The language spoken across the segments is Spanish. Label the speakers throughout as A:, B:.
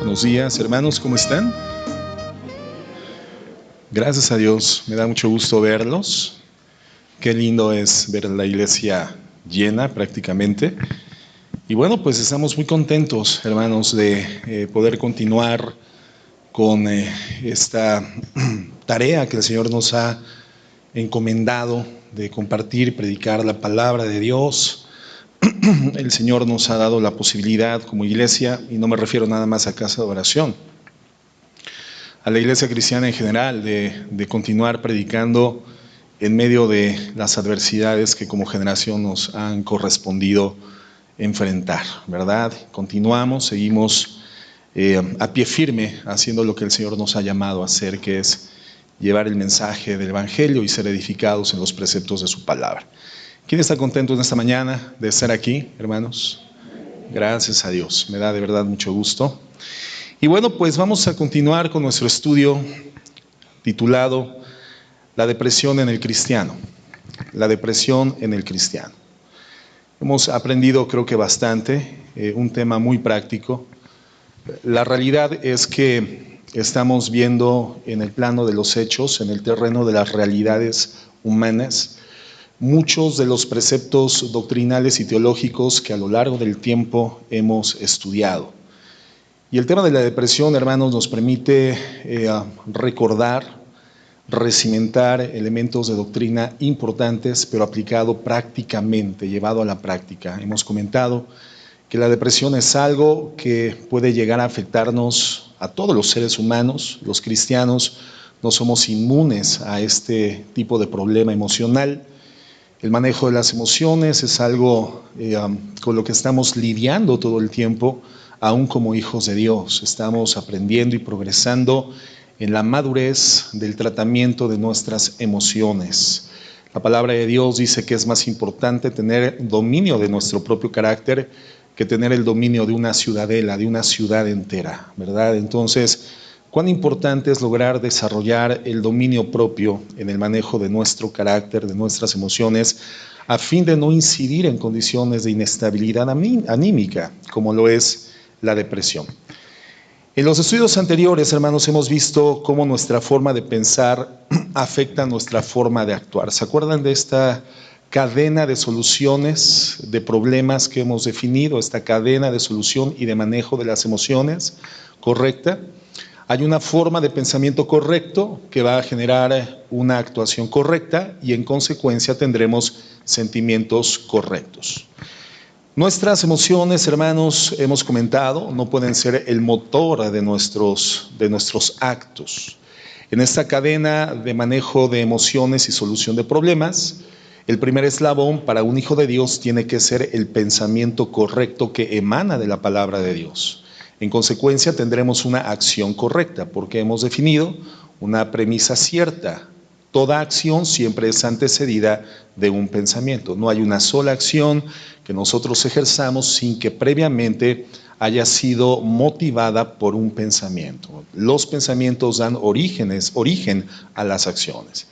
A: Buenos días, hermanos, ¿cómo están? Gracias a Dios, me da mucho gusto verlos. Qué lindo es ver la iglesia llena prácticamente. Y bueno, pues estamos muy contentos, hermanos, de poder continuar con esta tarea que el Señor nos ha encomendado de compartir, predicar la palabra de Dios. El Señor nos ha dado la posibilidad como iglesia, y no me refiero nada más a casa de oración, a la iglesia cristiana en general, de continuar predicando en medio de las adversidades que como generación nos han correspondido enfrentar, ¿verdad? Continuamos, seguimos a pie firme haciendo lo que el Señor nos ha llamado a hacer, que es llevar el mensaje del Evangelio y ser edificados en los preceptos de su palabra. ¿Quién está contento en esta mañana de estar aquí, hermanos? Gracias a Dios, me da de verdad mucho gusto. Y bueno, pues vamos a continuar con nuestro estudio titulado La depresión en el cristiano. La depresión en el cristiano. Hemos aprendido, creo que bastante, un tema muy práctico. La realidad es que estamos viendo en el plano de los hechos, en el terreno de las realidades humanas, muchos de los preceptos doctrinales y teológicos que a lo largo del tiempo hemos estudiado. Y el tema de la depresión, hermanos, nos permite recordar, recimentar elementos de doctrina importantes, pero aplicado prácticamente, llevado a la práctica. Hemos comentado que la depresión es algo que puede llegar a afectarnos a todos los seres humanos. Los cristianos no somos inmunes a este tipo de problema emocional. El manejo de las emociones es algo con lo que estamos lidiando todo el tiempo, aún como hijos de Dios. Estamos aprendiendo y progresando en la madurez del tratamiento de nuestras emociones. La palabra de Dios dice que es más importante tener dominio de nuestro propio carácter que tener el dominio de una ciudadela, de una ciudad entera, ¿verdad? Entonces, cuán importante es lograr desarrollar el dominio propio en el manejo de nuestro carácter, de nuestras emociones, a fin de no incidir en condiciones de inestabilidad anímica, como lo es la depresión. En los estudios anteriores, hermanos, hemos visto cómo nuestra forma de pensar afecta nuestra forma de actuar. ¿Se acuerdan de esta cadena de soluciones, de problemas que hemos definido, esta cadena de solución y de manejo de las emociones correcta? Hay una forma de pensamiento correcto que va a generar una actuación correcta y en consecuencia tendremos sentimientos correctos. Nuestras emociones, hermanos, hemos comentado, no pueden ser el motor de nuestros actos. En esta cadena de manejo de emociones y solución de problemas, el primer eslabón para un hijo de Dios tiene que ser el pensamiento correcto que emana de la palabra de Dios. En consecuencia, tendremos una acción correcta, porque hemos definido una premisa cierta. Toda acción siempre es antecedida de un pensamiento. No hay una sola acción que nosotros ejerzamos sin que previamente haya sido motivada por un pensamiento. Los pensamientos dan origen a las acciones.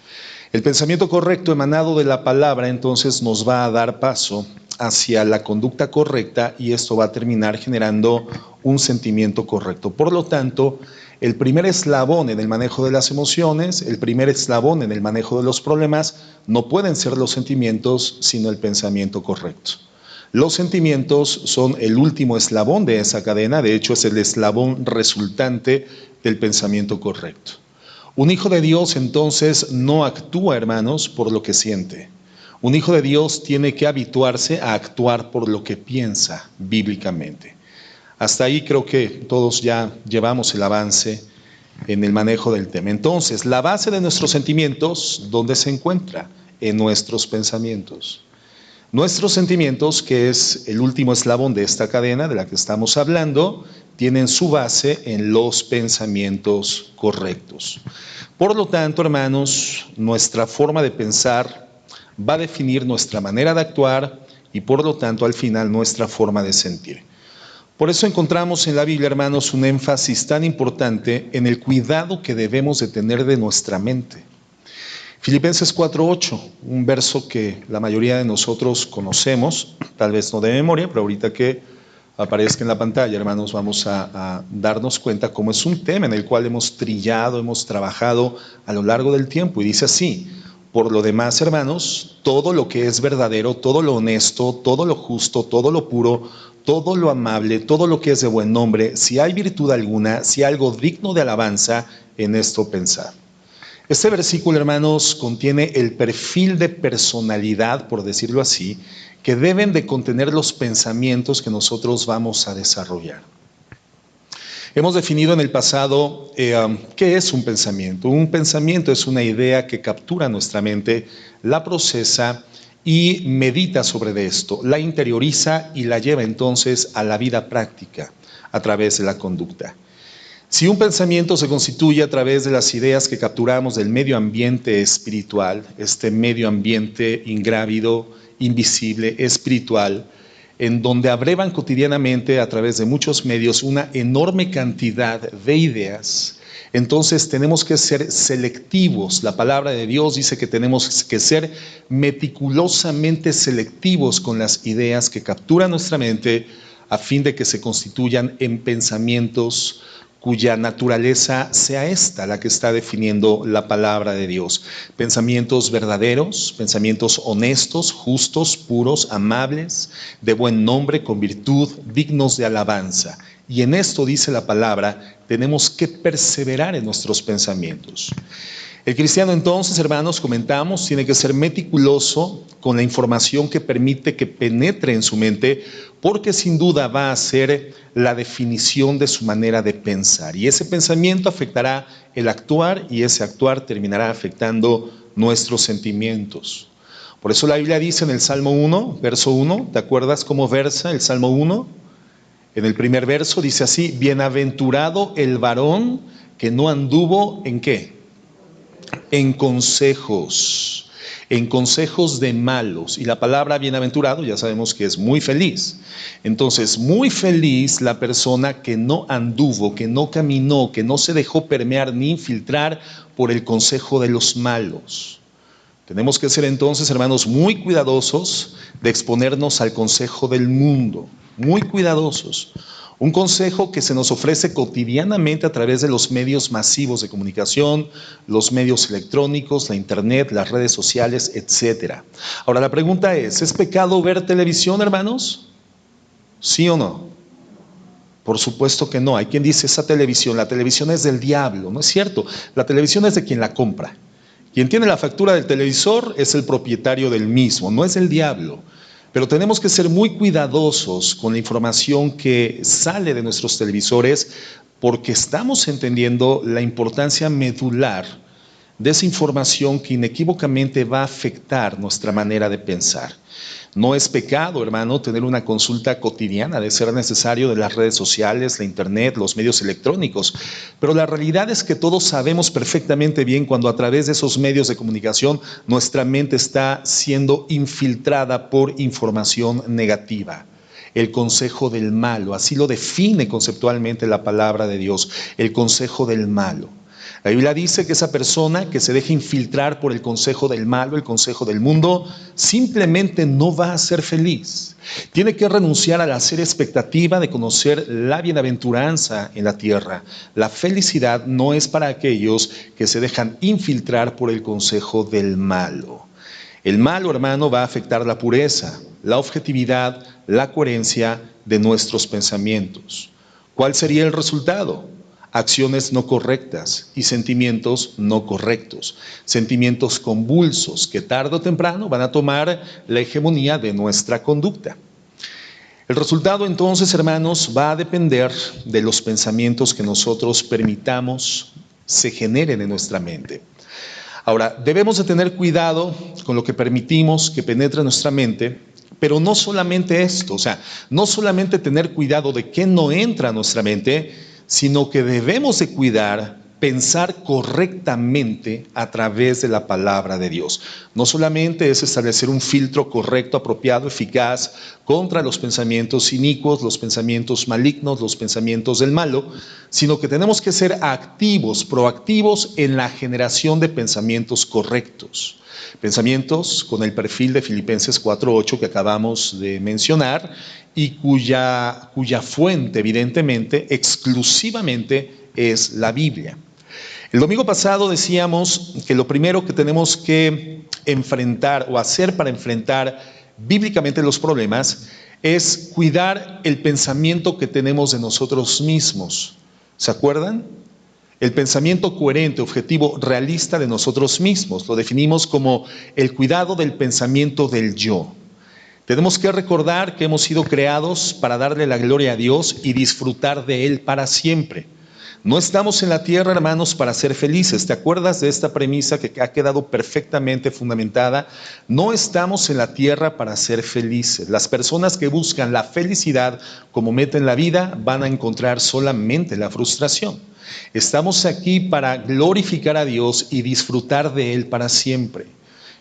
A: El pensamiento correcto emanado de la palabra entonces nos va a dar paso hacia la conducta correcta y esto va a terminar generando un sentimiento correcto. Por lo tanto, el primer eslabón en el manejo de las emociones, el primer eslabón en el manejo de los problemas, no pueden ser los sentimientos, sino el pensamiento correcto. Los sentimientos son el último eslabón de esa cadena, de hecho es el eslabón resultante del pensamiento correcto. Un hijo de Dios entonces no actúa, hermanos, por lo que siente. Un hijo de Dios tiene que habituarse a actuar por lo que piensa bíblicamente. Hasta ahí creo que todos ya llevamos el avance en el manejo del tema. Entonces, la base de nuestros sentimientos, ¿dónde se encuentra? En nuestros pensamientos. Nuestros sentimientos, que es el último eslabón de esta cadena de la que estamos hablando, tienen su base en los pensamientos correctos. Por lo tanto, hermanos, nuestra forma de pensar va a definir nuestra manera de actuar y por lo tanto al final nuestra forma de sentir. Por eso encontramos en la Biblia, hermanos, un énfasis tan importante en el cuidado que debemos de tener de nuestra mente. Filipenses 4:8, un verso que la mayoría de nosotros conocemos, tal vez no de memoria, pero ahorita que aparezca en la pantalla, hermanos, vamos a darnos cuenta cómo es un tema en el cual hemos trillado, hemos trabajado a lo largo del tiempo. Y dice así: por lo demás, hermanos, todo lo que es verdadero, todo lo honesto, todo lo justo, todo lo puro, todo lo amable, todo lo que es de buen nombre, si hay virtud alguna, si hay algo digno de alabanza, en esto pensad. Este versículo, hermanos, contiene el perfil de personalidad, por decirlo así, que deben de contener los pensamientos que nosotros vamos a desarrollar. Hemos definido en el pasado qué es un pensamiento. Un pensamiento es una idea que captura nuestra mente, la procesa y medita sobre esto, la interioriza y la lleva entonces a la vida práctica a través de la conducta. Si un pensamiento se constituye a través de las ideas que capturamos del medio ambiente espiritual, este medio ambiente ingrávido, invisible, espiritual, en donde abrevan cotidianamente a través de muchos medios una enorme cantidad de ideas, entonces tenemos que ser selectivos. La palabra de Dios dice que tenemos que ser meticulosamente selectivos con las ideas que capturan nuestra mente a fin de que se constituyan en pensamientos cuya naturaleza sea esta la que está definiendo la palabra de Dios. Pensamientos verdaderos, pensamientos honestos, justos, puros, amables, de buen nombre, con virtud, dignos de alabanza. Y en esto, dice la palabra, tenemos que perseverar en nuestros pensamientos. El cristiano entonces, hermanos, comentamos, tiene que ser meticuloso con la información que permite que penetre en su mente, porque sin duda va a ser la definición de su manera de pensar. Y ese pensamiento afectará el actuar, y ese actuar terminará afectando nuestros sentimientos. Por eso la Biblia dice en el Salmo 1, verso 1, ¿te acuerdas cómo versa el Salmo 1? En el primer verso dice así: bienaventurado el varón que no anduvo ¿en qué? En consejos de malos. Y la palabra bienaventurado ya sabemos que es muy feliz. Entonces, muy feliz la persona que no anduvo, que no caminó, que no se dejó permear ni infiltrar por el consejo de los malos. Tenemos que ser entonces, hermanos, muy cuidadosos de exponernos al consejo del mundo, muy cuidadosos. Un consejo que se nos ofrece cotidianamente a través de los medios masivos de comunicación, los medios electrónicos, la internet, las redes sociales, etc. Ahora la pregunta ¿es pecado ver televisión, hermanos? ¿Sí o no? Por supuesto que no. Hay quien dice la televisión es del diablo. No es cierto, la televisión es de quien la compra. Quien tiene la factura del televisor es el propietario del mismo, no es el diablo. Pero tenemos que ser muy cuidadosos con la información que sale de nuestros televisores, porque estamos entendiendo la importancia medular de esa información que inequívocamente va a afectar nuestra manera de pensar. No es pecado, hermano, tener una consulta cotidiana, de ser necesario, de las redes sociales, la internet, los medios electrónicos. Pero la realidad es que todos sabemos perfectamente bien cuando a través de esos medios de comunicación nuestra mente está siendo infiltrada por información negativa. El consejo del malo, así lo define conceptualmente la palabra de Dios, el consejo del malo. La Biblia dice que esa persona que se deja infiltrar por el consejo del malo, el consejo del mundo, simplemente no va a ser feliz. Tiene que renunciar a la ser expectativa de conocer la bienaventuranza en la tierra. La felicidad no es para aquellos que se dejan infiltrar por el consejo del malo. El malo, hermano, va a afectar la pureza, la objetividad, la coherencia de nuestros pensamientos. ¿Cuál sería el resultado? Acciones no correctas y sentimientos no correctos, sentimientos convulsos que tarde o temprano van a tomar la hegemonía de nuestra conducta. El resultado entonces, hermanos, va a depender de los pensamientos que nosotros permitamos se generen en nuestra mente. Ahora, debemos de tener cuidado con lo que permitimos que penetre en nuestra mente, pero no solamente esto, no solamente tener cuidado de qué no entra a nuestra mente, sino que debemos de cuidar, pensar correctamente a través de la palabra de Dios. No solamente es establecer un filtro correcto, apropiado, eficaz contra los pensamientos inicuos, los pensamientos malignos, los pensamientos del malo, sino que tenemos que ser activos, proactivos en la generación de pensamientos correctos. Pensamientos con el perfil de Filipenses 4:8 que acabamos de mencionar y cuya fuente, evidentemente, exclusivamente es la Biblia. El domingo pasado decíamos que lo primero que tenemos que enfrentar o hacer para enfrentar bíblicamente los problemas es cuidar el pensamiento que tenemos de nosotros mismos. ¿Se acuerdan? El pensamiento coherente, objetivo, realista de nosotros mismos. Lo definimos como el cuidado del pensamiento del yo. Tenemos que recordar que hemos sido creados para darle la gloria a Dios y disfrutar de Él para siempre. No estamos en la tierra, hermanos, para ser felices. ¿Te acuerdas de esta premisa que ha quedado perfectamente fundamentada? No estamos en la tierra para ser felices. Las personas que buscan la felicidad como meta en la vida van a encontrar solamente la frustración. Estamos aquí para glorificar a Dios y disfrutar de Él para siempre.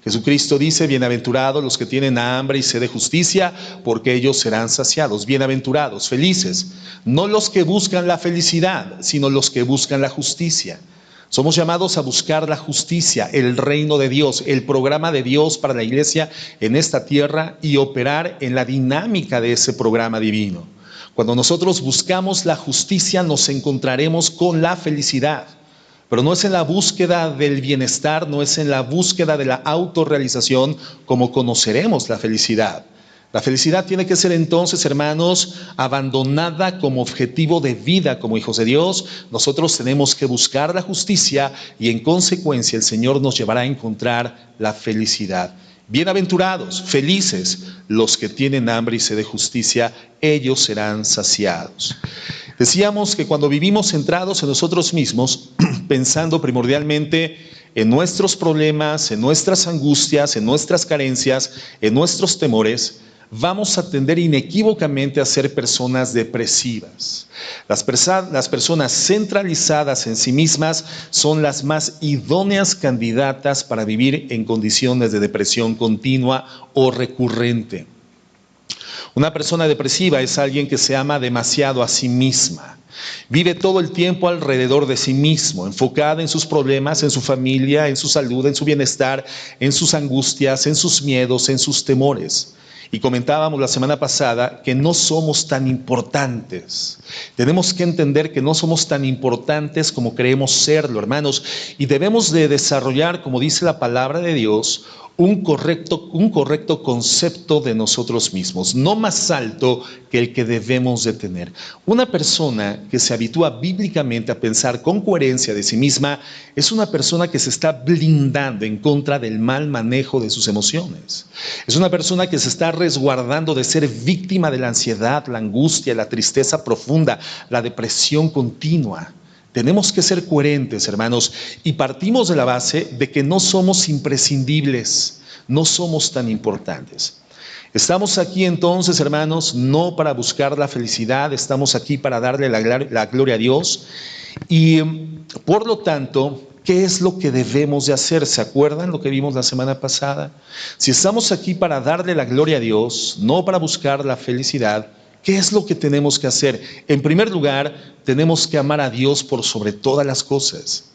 A: Jesucristo dice, bienaventurados los que tienen hambre y sed de justicia, porque ellos serán saciados. Bienaventurados, felices, no los que buscan la felicidad, sino los que buscan la justicia. Somos llamados a buscar la justicia, el reino de Dios, el programa de Dios para la iglesia en esta tierra y operar en la dinámica de ese programa divino. Cuando nosotros buscamos la justicia, nos encontraremos con la felicidad. Pero no es en la búsqueda del bienestar, no es en la búsqueda de la autorrealización como conoceremos la felicidad. La felicidad tiene que ser entonces, hermanos, abandonada como objetivo de vida como hijos de Dios. Nosotros tenemos que buscar la justicia y en consecuencia el Señor nos llevará a encontrar la felicidad. Bienaventurados, felices, los que tienen hambre y sed de justicia, ellos serán saciados. Decíamos que cuando vivimos centrados en nosotros mismos, pensando primordialmente en nuestros problemas, en nuestras angustias, en nuestras carencias, en nuestros temores, vamos a tender inequívocamente a ser personas depresivas. Las personas centralizadas en sí mismas son las más idóneas candidatas para vivir en condiciones de depresión continua o recurrente. Una persona depresiva es alguien que se ama demasiado a sí misma. Vive todo el tiempo alrededor de sí mismo, enfocada en sus problemas, en su familia, en su salud, en su bienestar, en sus angustias, en sus miedos, en sus temores. Y comentábamos la semana pasada que no somos tan importantes. Tenemos que entender que no somos tan importantes como creemos serlo, hermanos. Y debemos de desarrollar, como dice la palabra de Dios, un correcto concepto de nosotros mismos, no más alto que el que debemos de tener. Una persona que se habitúa bíblicamente a pensar con coherencia de sí misma es una persona que se está blindando en contra del mal manejo de sus emociones. Es una persona que se está resguardando de ser víctima de la ansiedad, la angustia, la tristeza profunda, la depresión continua. Tenemos que ser coherentes, hermanos, y partimos de la base de que no somos imprescindibles, no somos tan importantes. Estamos aquí entonces, hermanos, no para buscar la felicidad, estamos aquí para darle la gloria a Dios y por lo tanto, ¿qué es lo que debemos de hacer? ¿Se acuerdan lo que vimos la semana pasada? Si estamos aquí para darle la gloria a Dios, no para buscar la felicidad, ¿qué es lo que tenemos que hacer? En primer lugar, tenemos que amar a Dios por sobre todas las cosas.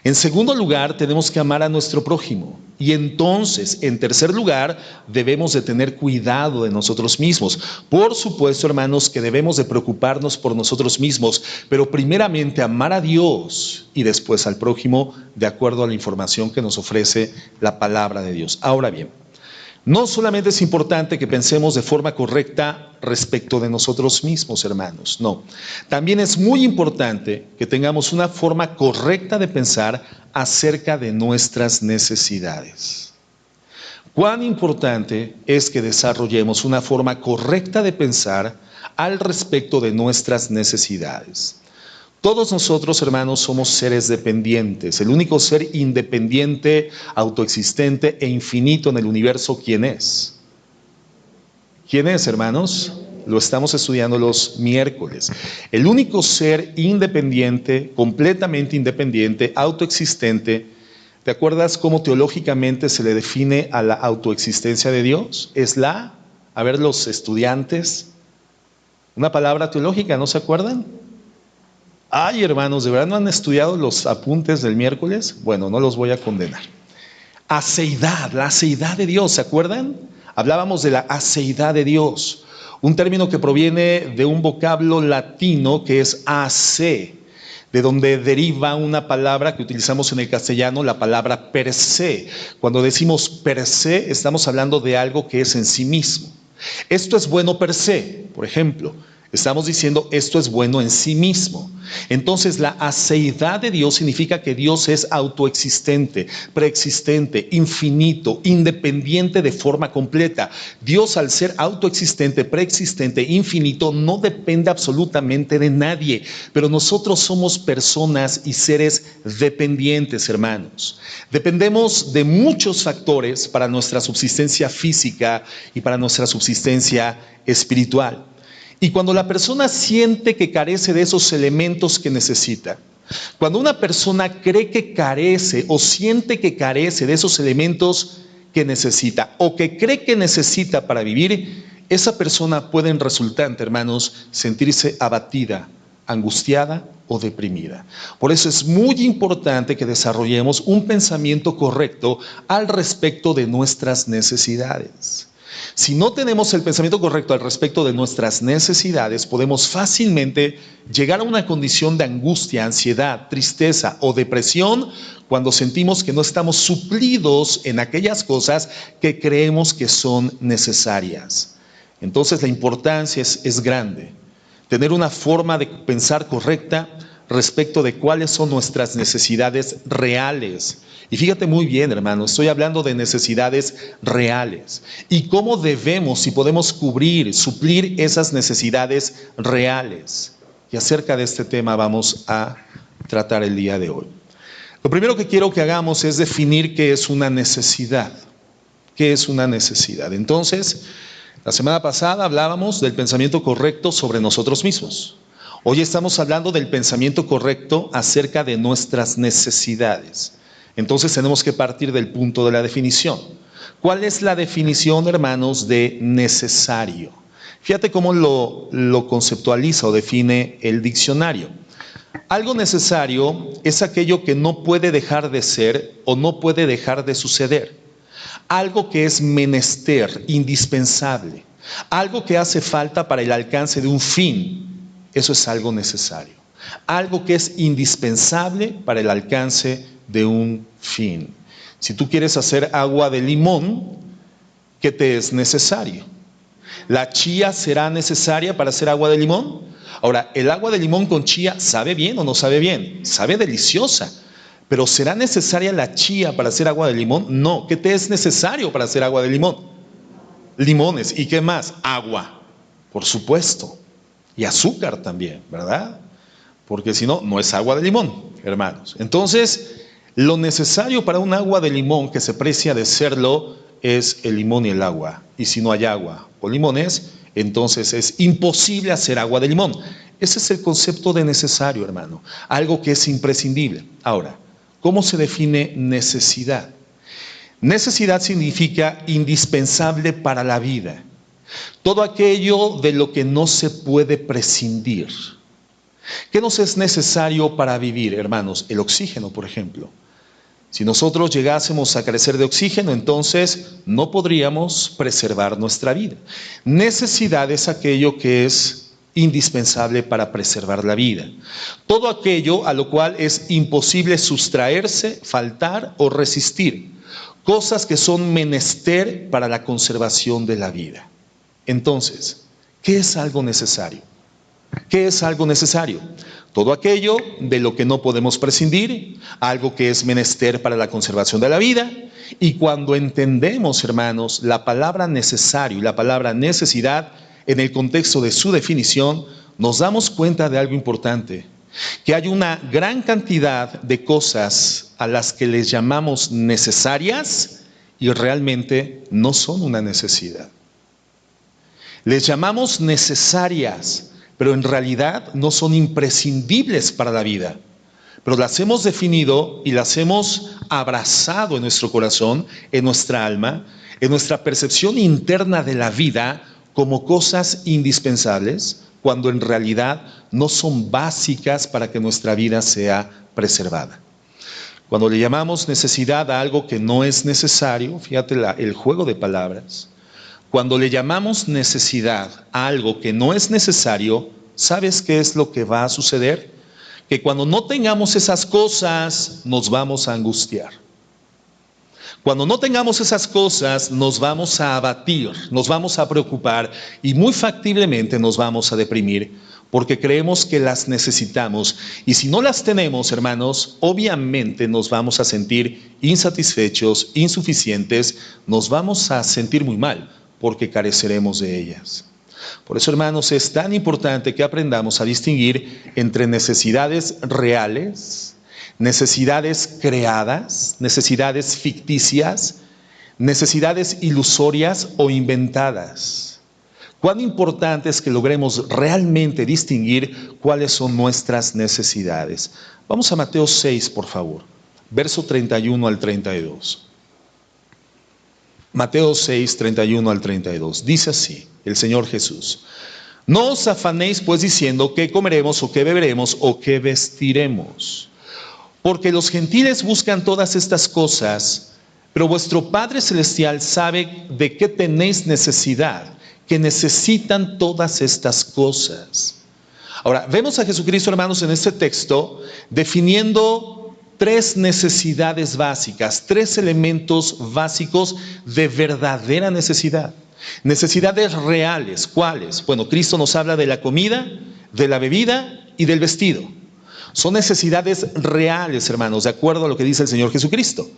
A: En segundo lugar, tenemos que amar a nuestro prójimo. Y entonces, en tercer lugar, debemos de tener cuidado de nosotros mismos. Por supuesto, hermanos, que debemos de preocuparnos por nosotros mismos, pero primeramente amar a Dios y después al prójimo, de acuerdo a la información que nos ofrece la palabra de Dios. Ahora bien, no solamente es importante que pensemos de forma correcta respecto de nosotros mismos, hermanos, no. También es muy importante que tengamos una forma correcta de pensar acerca de nuestras necesidades. Cuán importante es que desarrollemos una forma correcta de pensar al respecto de nuestras necesidades. Todos nosotros, hermanos, somos seres dependientes. El único ser independiente, autoexistente e infinito en el universo, ¿quién es? ¿Quién es, hermanos? Lo estamos estudiando los miércoles. El único ser independiente, completamente independiente, autoexistente. ¿Te acuerdas cómo teológicamente se le define a la autoexistencia de Dios? Es a ver, los estudiantes, una palabra teológica, ¿no se acuerdan? Ay, hermanos, ¿de verdad no han estudiado los apuntes del miércoles? Bueno, no los voy a condenar. Aceidad, la aceidad de Dios, ¿se acuerdan? Hablábamos de la aceidad de Dios, un término que proviene de un vocablo latino que es ace, de donde deriva una palabra que utilizamos en el castellano, la palabra per se. Cuando decimos per se, estamos hablando de algo que es en sí mismo. Esto es bueno per se, por ejemplo. Estamos diciendo esto es bueno en sí mismo. Entonces la aceidad de Dios significa que Dios es autoexistente, preexistente, infinito, independiente de forma completa. Dios, al ser autoexistente, preexistente, infinito, no depende absolutamente de nadie. Pero nosotros somos personas y seres dependientes, hermanos. Dependemos de muchos factores para nuestra subsistencia física y para nuestra subsistencia espiritual. Y cuando la persona siente que carece de esos elementos que necesita, cuando una persona cree que carece o siente que carece de esos elementos que necesita o que cree que necesita para vivir, esa persona puede en resultante, hermanos, sentirse abatida, angustiada o deprimida. Por eso es muy importante que desarrollemos un pensamiento correcto al respecto de nuestras necesidades. Si no tenemos el pensamiento correcto al respecto de nuestras necesidades, podemos fácilmente llegar a una condición de angustia, ansiedad, tristeza o depresión cuando sentimos que no estamos suplidos en aquellas cosas que creemos que son necesarias. Entonces la importancia es grande. Tener una forma de pensar correcta respecto de cuáles son nuestras necesidades reales. Y fíjate muy bien, hermano, estoy hablando de necesidades reales. Y cómo debemos y podemos cubrir, suplir esas necesidades reales. Y acerca de este tema vamos a tratar el día de hoy. Lo primero que quiero que hagamos es definir qué es una necesidad. ¿Qué es una necesidad? Entonces, la semana pasada hablábamos del pensamiento correcto sobre nosotros mismos. Hoy estamos hablando del pensamiento correcto acerca de nuestras necesidades. Entonces tenemos que partir del punto de la definición. ¿Cuál es la definición, hermanos, de necesario? Fíjate cómo lo conceptualiza o define el diccionario. Algo necesario es aquello que no puede dejar de ser o no puede dejar de suceder. Algo que es menester, indispensable. Algo que hace falta para el alcance de un fin. Eso es algo necesario. Algo que es indispensable para el alcance de un fin. Si tú quieres hacer agua de limón, ¿qué te es necesario? ¿La chía será necesaria para hacer agua de limón? Ahora, ¿el agua de limón con chía sabe bien o no sabe bien? Sabe deliciosa. ¿Pero será necesaria la chía para hacer agua de limón? No. ¿Qué te es necesario para hacer agua de limón? Limones. ¿Y qué más? Agua, por supuesto. Y azúcar también, ¿verdad? Porque si no, no es agua de limón, hermanos. Entonces, lo necesario para un agua de limón que se precia de serlo es el limón y el agua. Y si no hay agua o limones, entonces es imposible hacer agua de limón. Ese es el concepto de necesario, hermano. Algo que es imprescindible. Ahora, ¿cómo se define necesidad? Necesidad significa indispensable para la vida. Todo aquello de lo que no se puede prescindir. ¿Qué nos es necesario para vivir, hermanos? El oxígeno, por ejemplo. Si nosotros llegásemos a carecer de oxígeno, entonces no podríamos preservar nuestra vida. Necesidad es aquello que es indispensable para preservar la vida. Todo aquello a lo cual es imposible sustraerse, faltar o resistir. Cosas que son menester para la conservación de la vida. Entonces, ¿qué es algo necesario? ¿Qué es algo necesario? Todo aquello de lo que no podemos prescindir, algo que es menester para la conservación de la vida. Y cuando entendemos, hermanos, la palabra necesario y la palabra necesidad en el contexto de su definición, nos damos cuenta de algo importante, que hay una gran cantidad de cosas a las que les llamamos necesarias y realmente no son una necesidad. Les llamamos necesarias, pero en realidad no son imprescindibles para la vida. Pero las hemos definido y las hemos abrazado en nuestro corazón, en nuestra alma, en nuestra percepción interna de la vida como cosas indispensables, cuando en realidad no son básicas para que nuestra vida sea preservada. Cuando le llamamos necesidad a algo que no es necesario, fíjate el juego de palabras. Cuando le llamamos necesidad a algo que no es necesario, ¿sabes qué es lo que va a suceder? Que cuando no tengamos esas cosas, nos vamos a angustiar. Cuando no tengamos esas cosas, nos vamos a abatir, nos vamos a preocupar y muy factiblemente nos vamos a deprimir porque creemos que las necesitamos. Y si no las tenemos, hermanos, obviamente nos vamos a sentir insatisfechos, insuficientes, nos vamos a sentir muy mal porque careceremos de ellas. Por eso, hermanos, es tan importante que aprendamos a distinguir entre necesidades reales, necesidades creadas, necesidades ficticias, necesidades ilusorias o inventadas. Cuán importante es que logremos realmente distinguir cuáles son nuestras necesidades. Vamos a Mateo 6, por favor, verso 31 al 32. Mateo 6, 31 al 32. Dice así el Señor Jesús: no os afanéis pues diciendo qué comeremos o qué beberemos o qué vestiremos. Porque los gentiles buscan todas estas cosas, pero vuestro Padre Celestial sabe de qué tenéis necesidad, que necesitan todas estas cosas. Ahora, vemos a Jesucristo, hermanos, en este texto, definiendo tres necesidades básicas, tres elementos básicos de verdadera necesidad. Necesidades reales, ¿cuáles? Bueno, Cristo nos habla de la comida, de la bebida y del vestido. Son necesidades reales, hermanos, de acuerdo a lo que dice el Señor Jesucristo.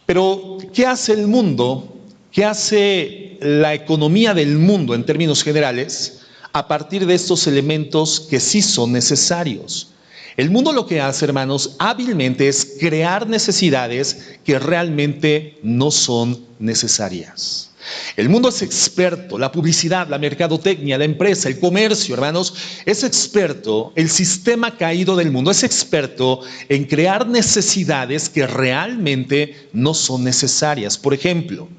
A: Pero, ¿qué hace el mundo? ¿Qué hace la economía del mundo en términos generales a partir de estos elementos que sí son necesarios? El mundo lo que hace, hermanos, hábilmente es crear necesidades que realmente no son necesarias. El mundo es experto, la publicidad, la mercadotecnia, la empresa, el comercio, hermanos, es experto, el sistema caído del mundo es experto en crear necesidades que realmente no son necesarias. Por ejemplo,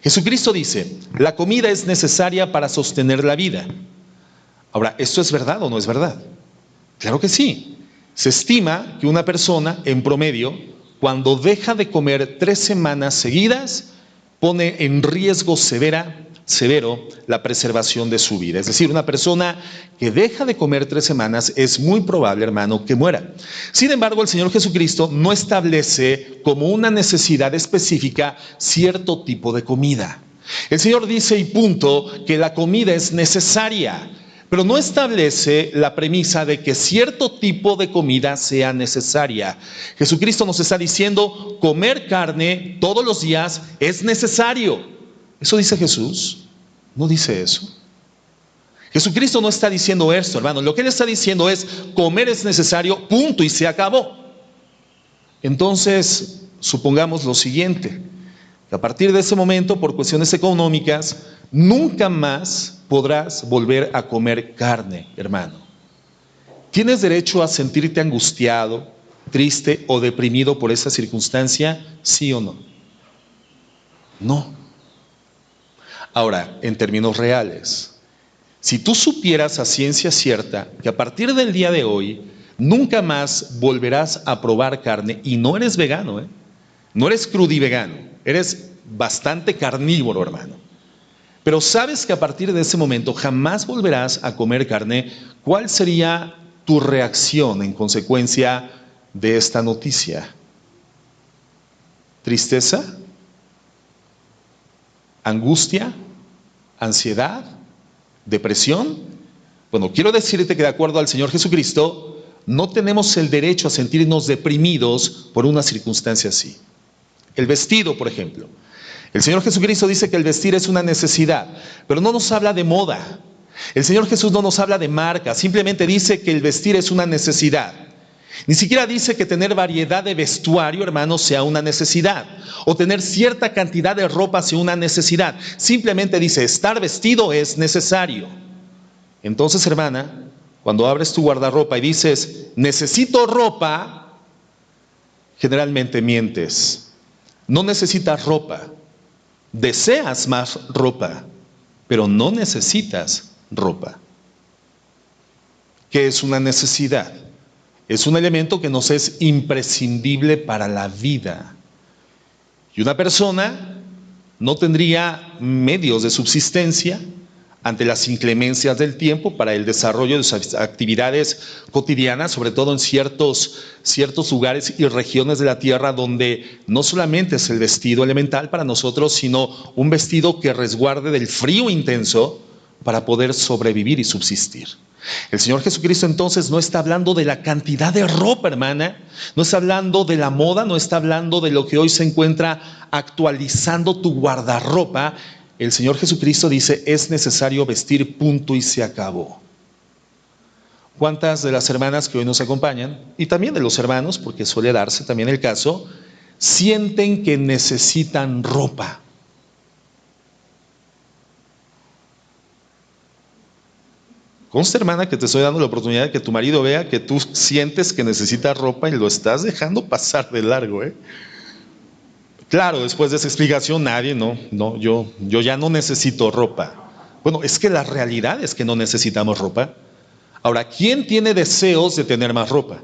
A: Jesucristo dice, la comida es necesaria para sostener la vida. Ahora, ¿esto es verdad o no es verdad? Claro que sí. Se estima que una persona, en promedio, cuando deja de comer 3 semanas seguidas, pone en riesgo severo la preservación de su vida. Es decir, una persona que deja de comer 3 semanas es muy probable, hermano, que muera. Sin embargo, el Señor Jesucristo no establece como una necesidad específica cierto tipo de comida. El Señor dice, y punto, que la comida es necesaria, pero no establece la premisa de que cierto tipo de comida sea necesaria. Jesucristo nos está diciendo, comer carne todos los días es necesario. ¿Eso dice Jesús? No dice eso. Jesucristo no está diciendo esto, hermano. Lo que Él está diciendo es, comer es necesario, punto, y se acabó. Entonces, supongamos lo siguiente, que a partir de ese momento, por cuestiones económicas, nunca más podrás volver a comer carne, hermano. ¿Tienes derecho a sentirte angustiado, triste o deprimido por esa circunstancia? ¿Sí o no? No. Ahora, en términos reales, si tú supieras a ciencia cierta que a partir del día de hoy nunca más volverás a probar carne, y no eres vegano, no eres crudivegano, eres bastante carnívoro, hermano, pero sabes que a partir de ese momento jamás volverás a comer carne, ¿cuál sería tu reacción en consecuencia de esta noticia? ¿Tristeza? ¿Angustia? ¿Ansiedad? ¿Depresión? Bueno, quiero decirte que de acuerdo al Señor Jesucristo, no tenemos el derecho a sentirnos deprimidos por una circunstancia así. El vestido, por ejemplo. El Señor Jesucristo dice que el vestir es una necesidad, pero no nos habla de moda. El Señor Jesús no nos habla de marca, simplemente dice que el vestir es una necesidad. Ni siquiera dice que tener variedad de vestuario, hermano, sea una necesidad, o tener cierta cantidad de ropa sea una necesidad. Simplemente dice, estar vestido es necesario. Entonces, hermana, cuando abres tu guardarropa y dices, necesito ropa, generalmente mientes. No necesitas ropa. Deseas más ropa, pero no necesitas ropa. ¿Qué es una necesidad? es un elemento que nos es imprescindible para la vida. Y una persona no tendría medios de subsistencia ante las inclemencias del tiempo para el desarrollo de sus actividades cotidianas, sobre todo en ciertos lugares y regiones de la tierra donde no solamente es el vestido elemental para nosotros, sino un vestido que resguarde del frío intenso para poder sobrevivir y subsistir. El Señor Jesucristo entonces no está hablando de la cantidad de ropa, hermana, no está hablando de la moda, no está hablando de lo que hoy se encuentra actualizando tu guardarropa. El Señor Jesucristo dice, es necesario vestir, punto, y se acabó. ¿Cuántas de las hermanas que hoy nos acompañan, y también de los hermanos, porque suele darse también el caso, sienten que necesitan ropa? Consta, hermana, que te estoy dando la oportunidad de que tu marido vea que tú sientes que necesitas ropa y lo estás dejando pasar de largo, ¿eh? Claro, después de esa explicación, yo ya no necesito ropa. Bueno, es que la realidad es que no necesitamos ropa. Ahora, ¿quién tiene deseos de tener más ropa?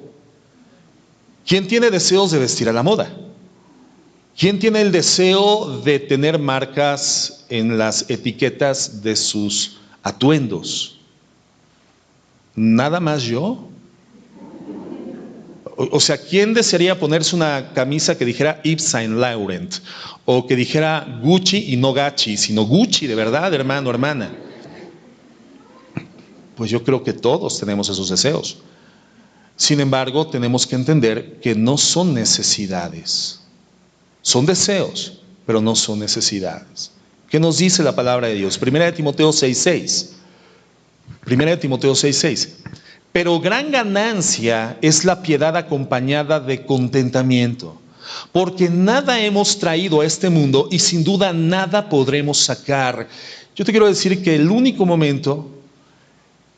A: ¿Quién tiene deseos de vestir a la moda? ¿Quién tiene el deseo de tener marcas en las etiquetas de sus atuendos? ¿Nada más yo? O sea, ¿quién desearía ponerse una camisa que dijera Yves Saint Laurent? O que dijera Gucci y no Gachi, sino Gucci de verdad, hermano, hermana. Pues yo creo que todos tenemos esos deseos. Sin embargo, tenemos que entender que no son necesidades. Son deseos, pero no son necesidades. ¿Qué nos dice la palabra de Dios? Primera de Timoteo 6:6. Primera de Timoteo 6:6. Pero gran ganancia es la piedad acompañada de contentamiento, porque nada hemos traído a este mundo y sin duda nada podremos sacar. Yo te quiero decir que el único momento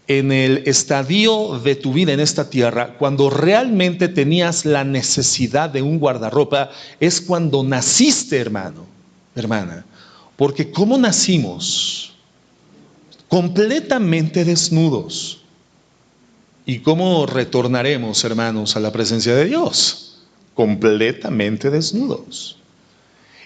A: en el estadio de tu vida en esta tierra, cuando realmente tenías la necesidad de un guardarropa, es cuando naciste, hermano, hermana. Porque ¿cómo nacimos? Completamente desnudos. ¿Y cómo retornaremos, hermanos, a la presencia de Dios? Completamente desnudos.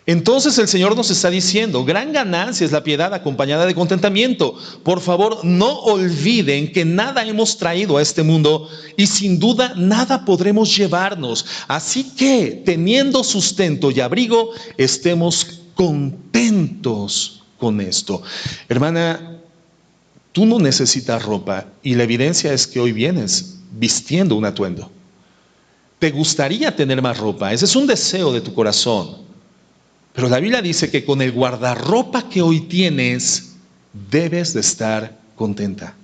A: Entonces el Señor nos está diciendo, gran ganancia es la piedad acompañada de contentamiento. Por favor, no olviden que nada hemos traído a este mundo y sin duda nada podremos llevarnos. Así que, teniendo sustento y abrigo, estemos contentos con esto. Hermana, tú no necesitas ropa y la evidencia es que hoy vienes vistiendo un atuendo. Te gustaría tener más ropa, ese es un deseo de tu corazón. Pero la Biblia dice que con el guardarropa que hoy tienes, debes de estar contenta.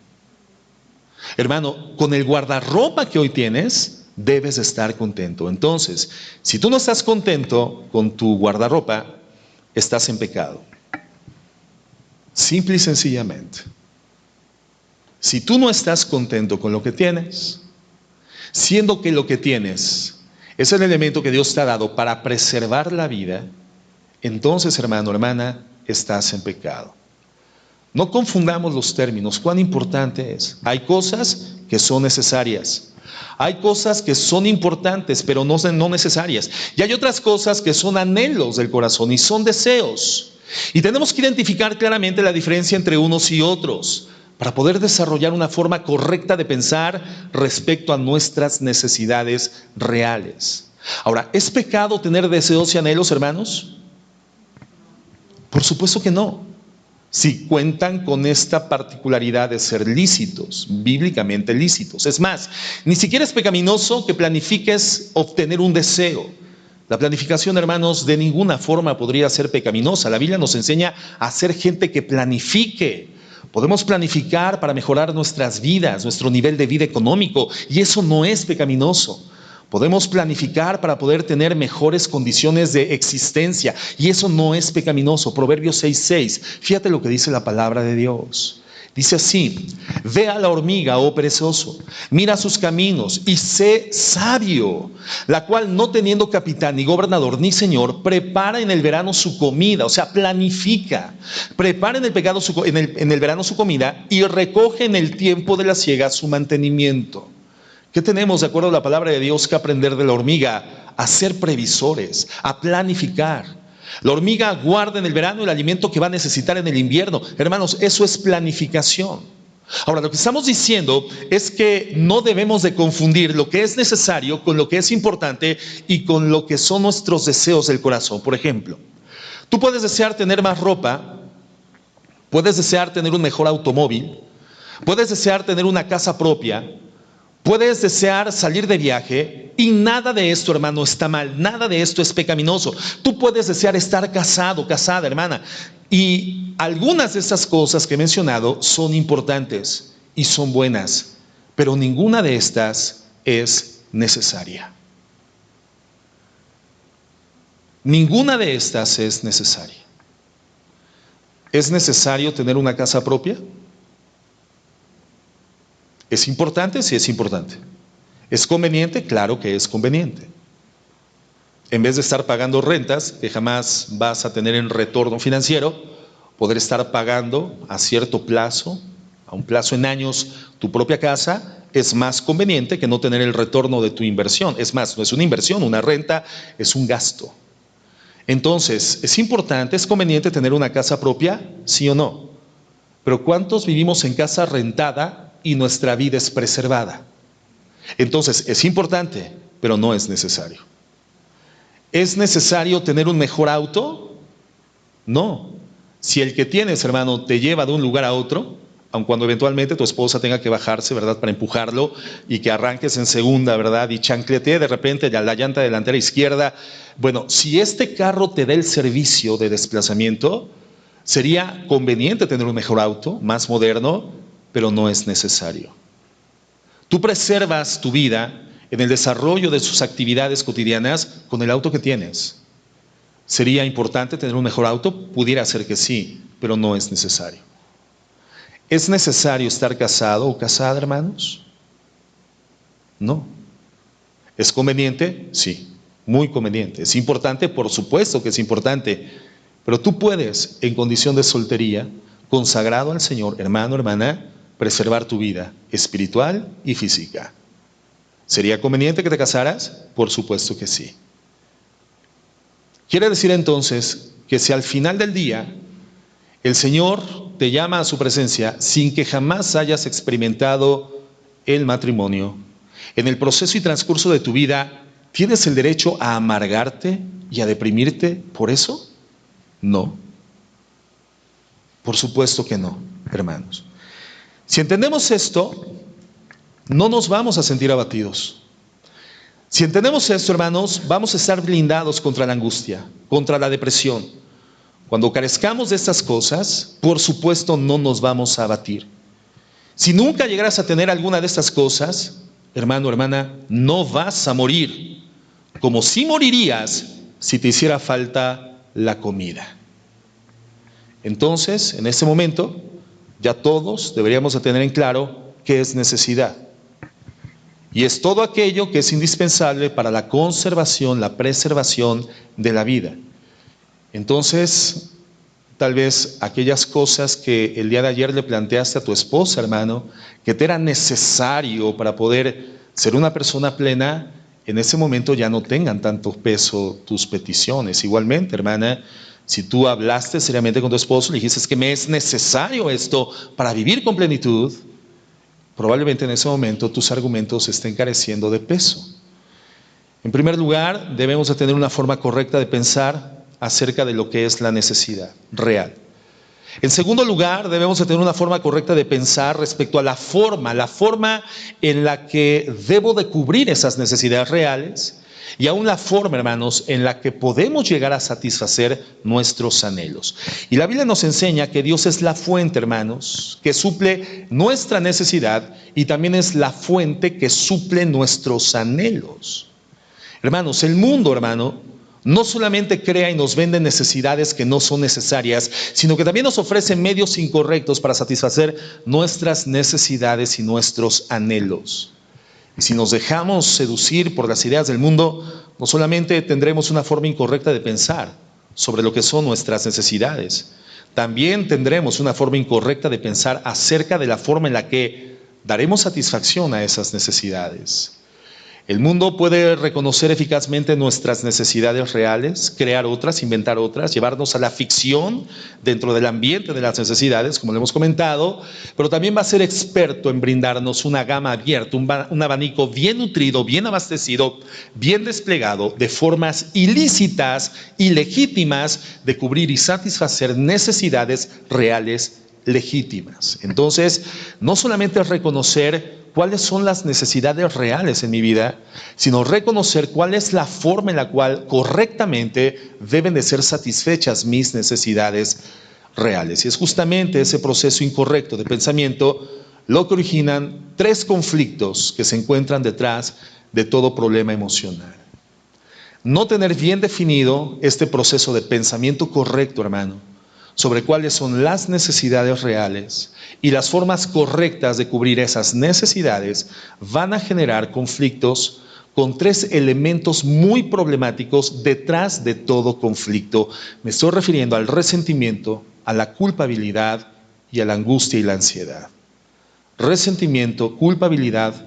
A: Hermano, con el guardarropa que hoy tienes, debes de estar contento. Entonces, si tú no estás contento con tu guardarropa, estás en pecado. Simple y sencillamente. Si tú no estás contento con lo que tienes, siendo que lo que tienes es el elemento que Dios te ha dado para preservar la vida, entonces, hermano, hermana, estás en pecado. No confundamos los términos, cuán importante es. Hay cosas que son necesarias. Hay cosas que son importantes, pero no necesarias. Y hay otras cosas que son anhelos del corazón y son deseos. Y tenemos que identificar claramente la diferencia entre unos y otros, para poder desarrollar una forma correcta de pensar respecto a nuestras necesidades reales. Ahora, ¿es pecado tener deseos y anhelos, hermanos? Por supuesto que no. Si cuentan con esta particularidad de ser lícitos, bíblicamente lícitos. Es más, ni siquiera es pecaminoso que planifiques obtener un deseo. La planificación, hermanos, de ninguna forma podría ser pecaminosa. La Biblia nos enseña a ser gente que planifique. Podemos planificar para mejorar nuestras vidas, nuestro nivel de vida económico, y eso no es pecaminoso. Podemos planificar para poder tener mejores condiciones de existencia, y eso no es pecaminoso. Proverbios 6:6, fíjate lo que dice la palabra de Dios. Dice así: ve a la hormiga, oh perezoso, mira sus caminos y sé sabio, la cual no teniendo capitán, ni gobernador, ni señor, prepara en el verano su comida, o sea, planifica, prepara en el verano su comida y recoge en el tiempo de la siega su mantenimiento. ¿Qué tenemos de acuerdo a la palabra de Dios que aprender de la hormiga? A ser previsores, a planificar. La hormiga guarda en el verano el alimento que va a necesitar en el invierno. Hermanos, eso es planificación. Ahora, lo que estamos diciendo es que no debemos de confundir lo que es necesario con lo que es importante y con lo que son nuestros deseos del corazón. Por ejemplo, tú puedes desear tener más ropa, puedes desear tener un mejor automóvil, puedes desear tener una casa propia, puedes desear salir de viaje y nada de esto, hermano, está mal, nada de esto es pecaminoso. Tú puedes desear estar casado, casada, hermana, y algunas de estas cosas que he mencionado son importantes y son buenas, pero ninguna de estas es necesaria. Ninguna de estas es necesaria. ¿Es necesario tener una casa propia? ¿Es importante? Sí, es importante. ¿Es conveniente? Claro que es conveniente. En vez de estar pagando rentas que jamás vas a tener en retorno financiero, poder estar pagando a cierto plazo, a un plazo en años, tu propia casa, es más conveniente que no tener el retorno de tu inversión. Es más, no es una inversión, una renta es un gasto. Entonces, ¿es importante, es conveniente tener una casa propia? ¿Sí o no? Pero ¿cuántos vivimos en casa rentada y nuestra vida es preservada? Entonces, es importante, pero no es necesario. ¿Es necesario tener un mejor auto? No. Si el que tienes, hermano, te lleva de un lugar a otro, aun cuando eventualmente tu esposa tenga que bajarse, ¿verdad?, para empujarlo y que arranques en segunda, ¿verdad?, y chancletee de repente la llanta delantera izquierda. Bueno, si este carro te da el servicio de desplazamiento, sería conveniente tener un mejor auto, más moderno, pero no es necesario. Tú preservas tu vida en el desarrollo de sus actividades cotidianas con el auto que tienes. ¿Sería importante tener un mejor auto? Pudiera ser que sí, pero no es necesario. ¿Es necesario estar casado o casada, hermanos? No. ¿Es conveniente? Sí, muy conveniente. ¿Es importante? Por supuesto que es importante. Pero tú puedes, en condición de soltería, consagrado al Señor, hermano, hermana, preservar tu vida espiritual y física. ¿Sería conveniente que te casaras? Por supuesto que sí. Quiere decir entonces que si al final del día el Señor te llama a su presencia sin que jamás hayas experimentado el matrimonio, en el proceso y transcurso de tu vida, ¿tienes el derecho a amargarte y a deprimirte por eso? No. Por supuesto que no, hermanos. Si entendemos esto, no nos vamos a sentir abatidos. Si entendemos esto, hermanos, vamos a estar blindados contra la angustia, contra la depresión. Cuando carezcamos de estas cosas, por supuesto no nos vamos a abatir. Si nunca llegaras a tener alguna de estas cosas, hermano, hermana, no vas a morir, como si morirías si te hiciera falta la comida. Entonces, en este momento, ya todos deberíamos de tener en claro qué es necesidad. Y es todo aquello que es indispensable para la conservación, la preservación de la vida. Entonces, tal vez aquellas cosas que el día de ayer le planteaste a tu esposa, hermano, que te era necesario para poder ser una persona plena, en ese momento ya no tengan tanto peso tus peticiones. Igualmente, hermana, si tú hablaste seriamente con tu esposo, le dijiste es que me es necesario esto para vivir con plenitud, probablemente en ese momento tus argumentos estén careciendo de peso. En primer lugar, debemos de tener una forma correcta de pensar acerca de lo que es la necesidad real. En segundo lugar, debemos de tener una forma correcta de pensar respecto a la forma en la que debo de cubrir esas necesidades reales y aún la forma, hermanos, en la que podemos llegar a satisfacer nuestros anhelos. Y la Biblia nos enseña que Dios es la fuente, hermanos, que suple nuestra necesidad y también es la fuente que suple nuestros anhelos. Hermanos, el mundo, hermano, no solamente crea y nos vende necesidades que no son necesarias, sino que también nos ofrece medios incorrectos para satisfacer nuestras necesidades y nuestros anhelos. Y si nos dejamos seducir por las ideas del mundo, no solamente tendremos una forma incorrecta de pensar sobre lo que son nuestras necesidades, también tendremos una forma incorrecta de pensar acerca de la forma en la que daremos satisfacción a esas necesidades. El mundo puede reconocer eficazmente nuestras necesidades reales, crear otras, inventar otras, llevarnos a la ficción dentro del ambiente de las necesidades, como lo hemos comentado, pero también va a ser experto en brindarnos una gama abierta, un abanico bien nutrido, bien abastecido, bien desplegado, de formas ilícitas y legítimas de cubrir y satisfacer necesidades reales legítimas. Entonces, no solamente reconocer cuáles son las necesidades reales en mi vida, sino reconocer cuál es la forma en la cual correctamente deben de ser satisfechas mis necesidades reales. Y es justamente ese proceso incorrecto de pensamiento lo que originan 3 conflictos que se encuentran detrás de todo problema emocional. No tener bien definido este proceso de pensamiento correcto, hermano, sobre cuáles son las necesidades reales y las formas correctas de cubrir esas necesidades, van a generar conflictos con 3 elementos muy problemáticos detrás de todo conflicto. Me estoy refiriendo al resentimiento, a la culpabilidad y a la angustia y la ansiedad. Resentimiento, culpabilidad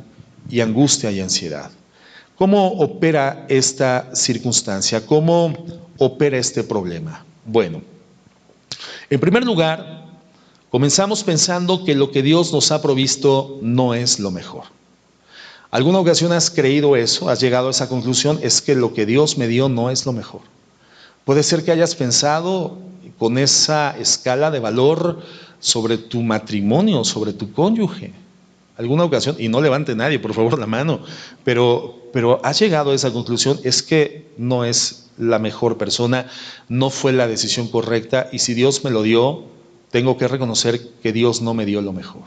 A: y angustia y ansiedad. ¿Cómo opera esta circunstancia? ¿Cómo opera este problema? Bueno, en primer lugar, comenzamos pensando que lo que Dios nos ha provisto no es lo mejor. ¿Alguna ocasión has creído eso? ¿Has llegado a esa conclusión? Es que lo que Dios me dio no es lo mejor. Puede ser que hayas pensado con esa escala de valor sobre tu matrimonio, sobre tu cónyuge. ¿Alguna ocasión? Y no levante nadie, por favor, la mano. Pero has llegado a esa conclusión, es que no es la mejor persona, no fue la decisión correcta, y si Dios me lo dio, tengo que reconocer que Dios no me dio lo mejor.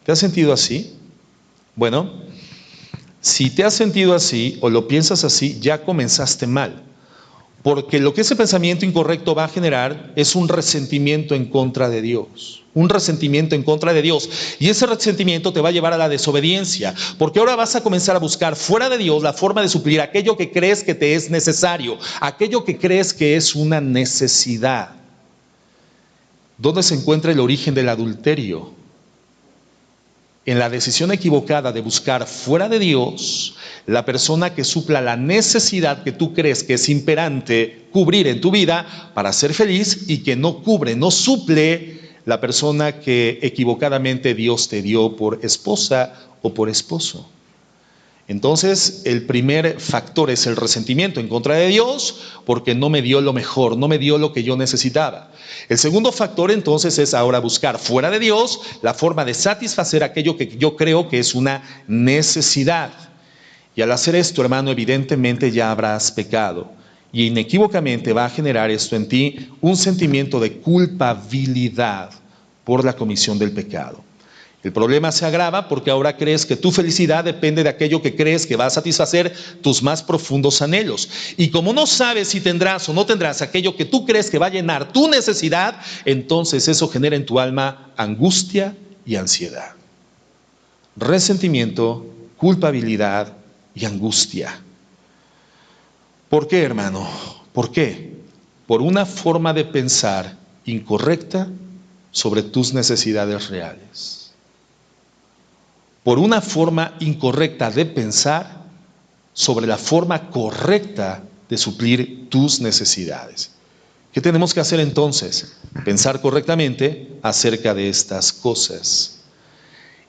A: ¿Te has sentido así? Bueno, si te has sentido así o lo piensas así, ya comenzaste mal. Porque lo que ese pensamiento incorrecto va a generar es un resentimiento en contra de Dios. Un resentimiento en contra de Dios. Y ese resentimiento te va a llevar a la desobediencia. Porque ahora vas a comenzar a buscar fuera de Dios la forma de suplir aquello que crees que te es necesario. Aquello que crees que es una necesidad. ¿Dónde se encuentra el origen del adulterio? En la decisión equivocada de buscar fuera de Dios la persona que supla la necesidad que tú crees que es imperante cubrir en tu vida para ser feliz, y que no cubre, no suple la persona que equivocadamente Dios te dio por esposa o por esposo. Entonces, el primer factor es el resentimiento en contra de Dios, porque no me dio lo mejor, no me dio lo que yo necesitaba. El segundo factor, entonces, es ahora buscar fuera de Dios la forma de satisfacer aquello que yo creo que es una necesidad. Y al hacer esto, hermano, evidentemente ya habrás pecado. Y inequívocamente va a generar esto en ti un sentimiento de culpabilidad por la comisión del pecado. El problema se agrava porque ahora crees que tu felicidad depende de aquello que crees que va a satisfacer tus más profundos anhelos. Y como no sabes si tendrás o no tendrás aquello que tú crees que va a llenar tu necesidad, entonces eso genera en tu alma angustia y ansiedad. Resentimiento, culpabilidad y angustia. ¿Por qué, hermano? ¿Por qué? Por una forma de pensar incorrecta sobre tus necesidades reales. Por una forma incorrecta de pensar sobre la forma correcta de suplir tus necesidades. ¿Qué tenemos que hacer entonces? Pensar correctamente acerca de estas cosas.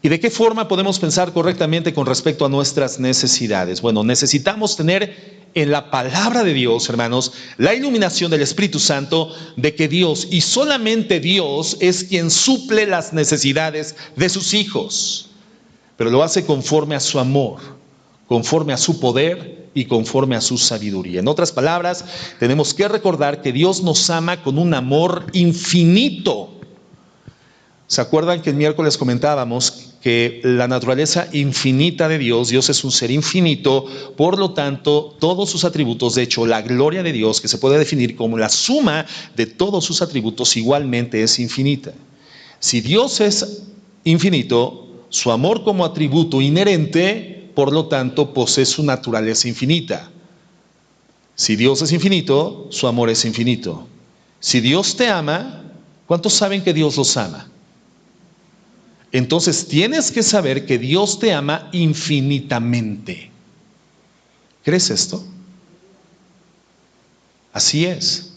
A: ¿Y de qué forma podemos pensar correctamente con respecto a nuestras necesidades? Bueno, necesitamos tener en la palabra de Dios, hermanos, la iluminación del Espíritu Santo de que Dios, y solamente Dios, es quien suple las necesidades de sus hijos. Pero lo hace conforme a su amor, conforme a su poder y conforme a su sabiduría. En otras palabras, tenemos que recordar que Dios nos ama con un amor infinito. ¿Se acuerdan que el miércoles comentábamos que la naturaleza infinita de Dios, Dios es un ser infinito, por lo tanto, todos sus atributos, de hecho, la gloria de Dios, que se puede definir como la suma de todos sus atributos, igualmente es infinita? Si Dios es infinito, su amor como atributo inherente, por lo tanto, posee su naturaleza infinita. Si Dios es infinito, su amor es infinito. Si Dios te ama, ¿cuántos saben que Dios los ama? Entonces tienes que saber que Dios te ama infinitamente. ¿Crees esto? Así es.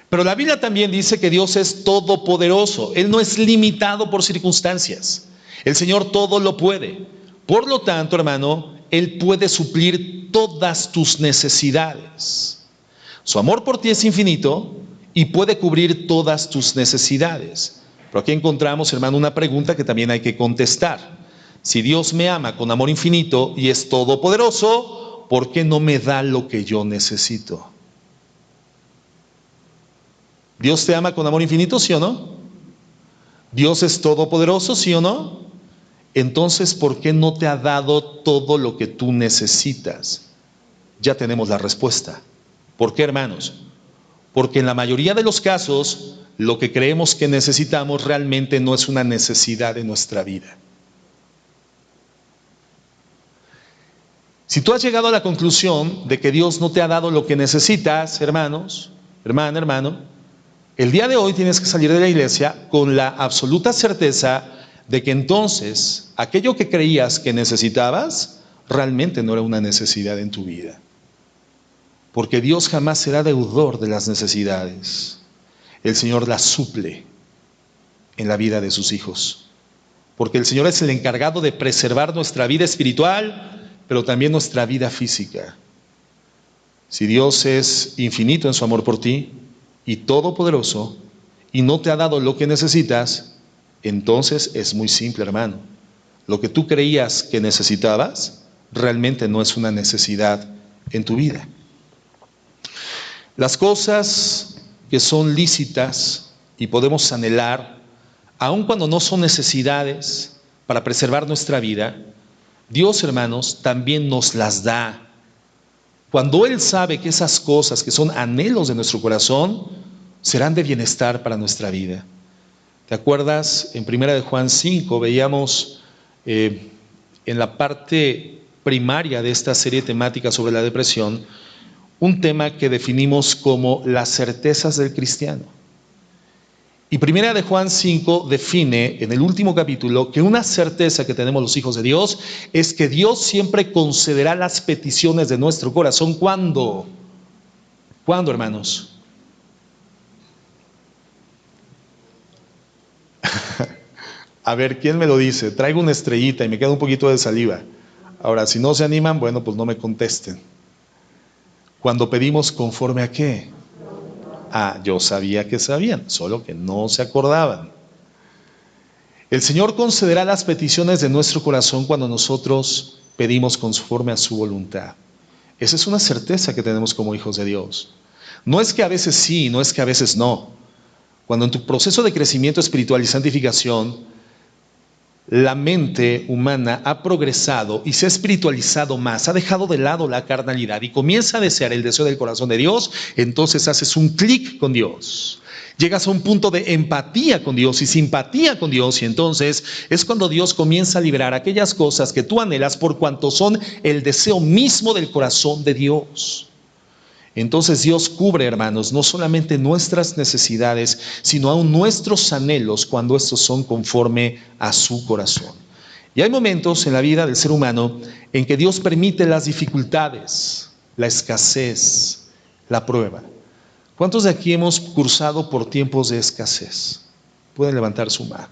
A: Pero la Biblia también dice que Dios es todopoderoso. Él no es limitado por circunstancias. El Señor todo lo puede. Por lo tanto, hermano, Él puede suplir todas tus necesidades. Su amor por ti es infinito y puede cubrir todas tus necesidades. Pero aquí encontramos, hermano, una pregunta que también hay que contestar. Si Dios me ama con amor infinito y es todopoderoso, ¿por qué no me da lo que yo necesito? ¿Dios te ama con amor infinito, sí o no? ¿Dios es todopoderoso, sí o no? Entonces, ¿por qué no te ha dado todo lo que tú necesitas? Ya tenemos la respuesta. ¿Por qué, hermanos? Porque en la mayoría de los casos, lo que creemos que necesitamos realmente no es una necesidad de nuestra vida. Si tú has llegado a la conclusión de que Dios no te ha dado lo que necesitas, hermanos, hermano, el día de hoy tienes que salir de la iglesia con la absoluta certeza de que entonces aquello que creías que necesitabas realmente no era una necesidad en tu vida. Porque Dios jamás será deudor de las necesidades. El Señor las suple en la vida de sus hijos. Porque el Señor es el encargado de preservar nuestra vida espiritual, pero también nuestra vida física. Si Dios es infinito en su amor por ti y todopoderoso, y no te ha dado lo que necesitas, entonces es muy simple, hermano. Lo que tú creías que necesitabas, realmente no es una necesidad en tu vida. Las cosas que son lícitas y podemos anhelar, aun cuando no son necesidades para preservar nuestra vida, Dios, hermanos, también nos las da. Cuando Él sabe que esas cosas que son anhelos de nuestro corazón serán de bienestar para nuestra vida. ¿Te acuerdas? En 1 Juan 5 veíamos en la parte primaria de esta serie temática sobre la depresión un tema que definimos como las certezas del cristiano. Y 1 Juan 5 define en el último capítulo que una certeza que tenemos los hijos de Dios es que Dios siempre concederá las peticiones de nuestro corazón. ¿Cuándo? ¿Cuándo, hermanos? A ver, ¿quién me lo dice? Traigo una estrellita y me queda un poquito de saliva. Ahora, si no se animan, bueno, pues no me contesten. Cuando pedimos conforme a qué. Ah, yo sabía que sabían, solo que no se acordaban. El Señor concederá las peticiones de nuestro corazón cuando nosotros pedimos conforme a su voluntad. Esa es una certeza que tenemos como hijos de Dios. No es que a veces sí, no es que a veces no. Cuando en tu proceso de crecimiento espiritual y santificación, la mente humana ha progresado y se ha espiritualizado más, ha dejado de lado la carnalidad y comienza a desear el deseo del corazón de Dios, entonces haces un clic con Dios. Llegas a un punto de empatía con Dios y simpatía con Dios, y entonces es cuando Dios comienza a liberar aquellas cosas que tú anhelas por cuanto son el deseo mismo del corazón de Dios. Entonces Dios cubre, hermanos, no solamente nuestras necesidades, sino aún nuestros anhelos cuando estos son conforme a su corazón. Y hay momentos en la vida del ser humano en que Dios permite las dificultades, la escasez, la prueba. ¿Cuántos de aquí hemos cursado por tiempos de escasez? Pueden levantar su mano.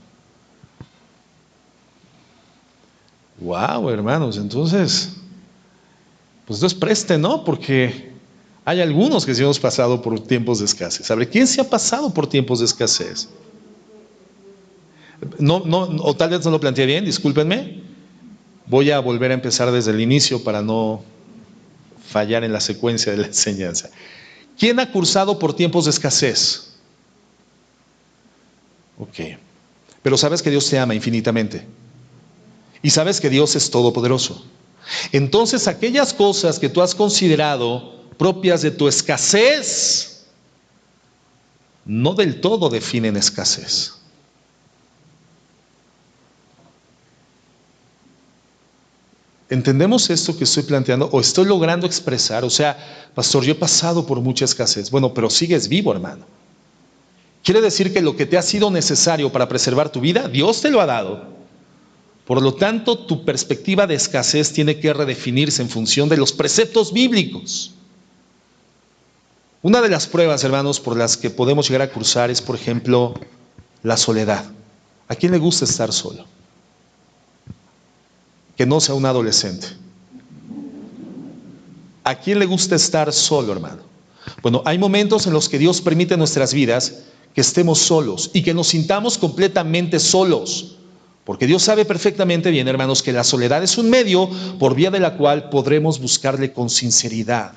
A: Wow, hermanos, entonces, pues Dios preste, ¿no? Porque hay algunos que sí hemos pasado por tiempos de escasez. ¿Sabe quién se ha pasado por tiempos de escasez? No, o tal vez no lo planteé bien, discúlpenme. Voy a volver a empezar desde el inicio para no fallar en la secuencia de la enseñanza. ¿Quién ha cursado por tiempos de escasez? Ok. Pero sabes que Dios te ama infinitamente. Y sabes que Dios es todopoderoso. Entonces, aquellas cosas que tú has considerado propias de tu escasez, no del todo definen escasez. ¿Entendemos esto que estoy planteando o estoy logrando expresar? O sea, pastor, yo he pasado por mucha escasez. Bueno, pero sigues vivo, hermano. Quiere decir que lo que te ha sido necesario para preservar tu vida, Dios te lo ha dado. Por lo tanto, tu perspectiva de escasez tiene que redefinirse en función de los preceptos bíblicos. Una de las pruebas, hermanos, por las que podemos llegar a cursar es, por ejemplo, la soledad. ¿A quién le gusta estar solo? Que no sea un adolescente. ¿A quién le gusta estar solo, hermano? Bueno, hay momentos en los que Dios permite en nuestras vidas que estemos solos y que nos sintamos completamente solos. Porque Dios sabe perfectamente bien, hermanos, que la soledad es un medio por vía de la cual podremos buscarle con sinceridad.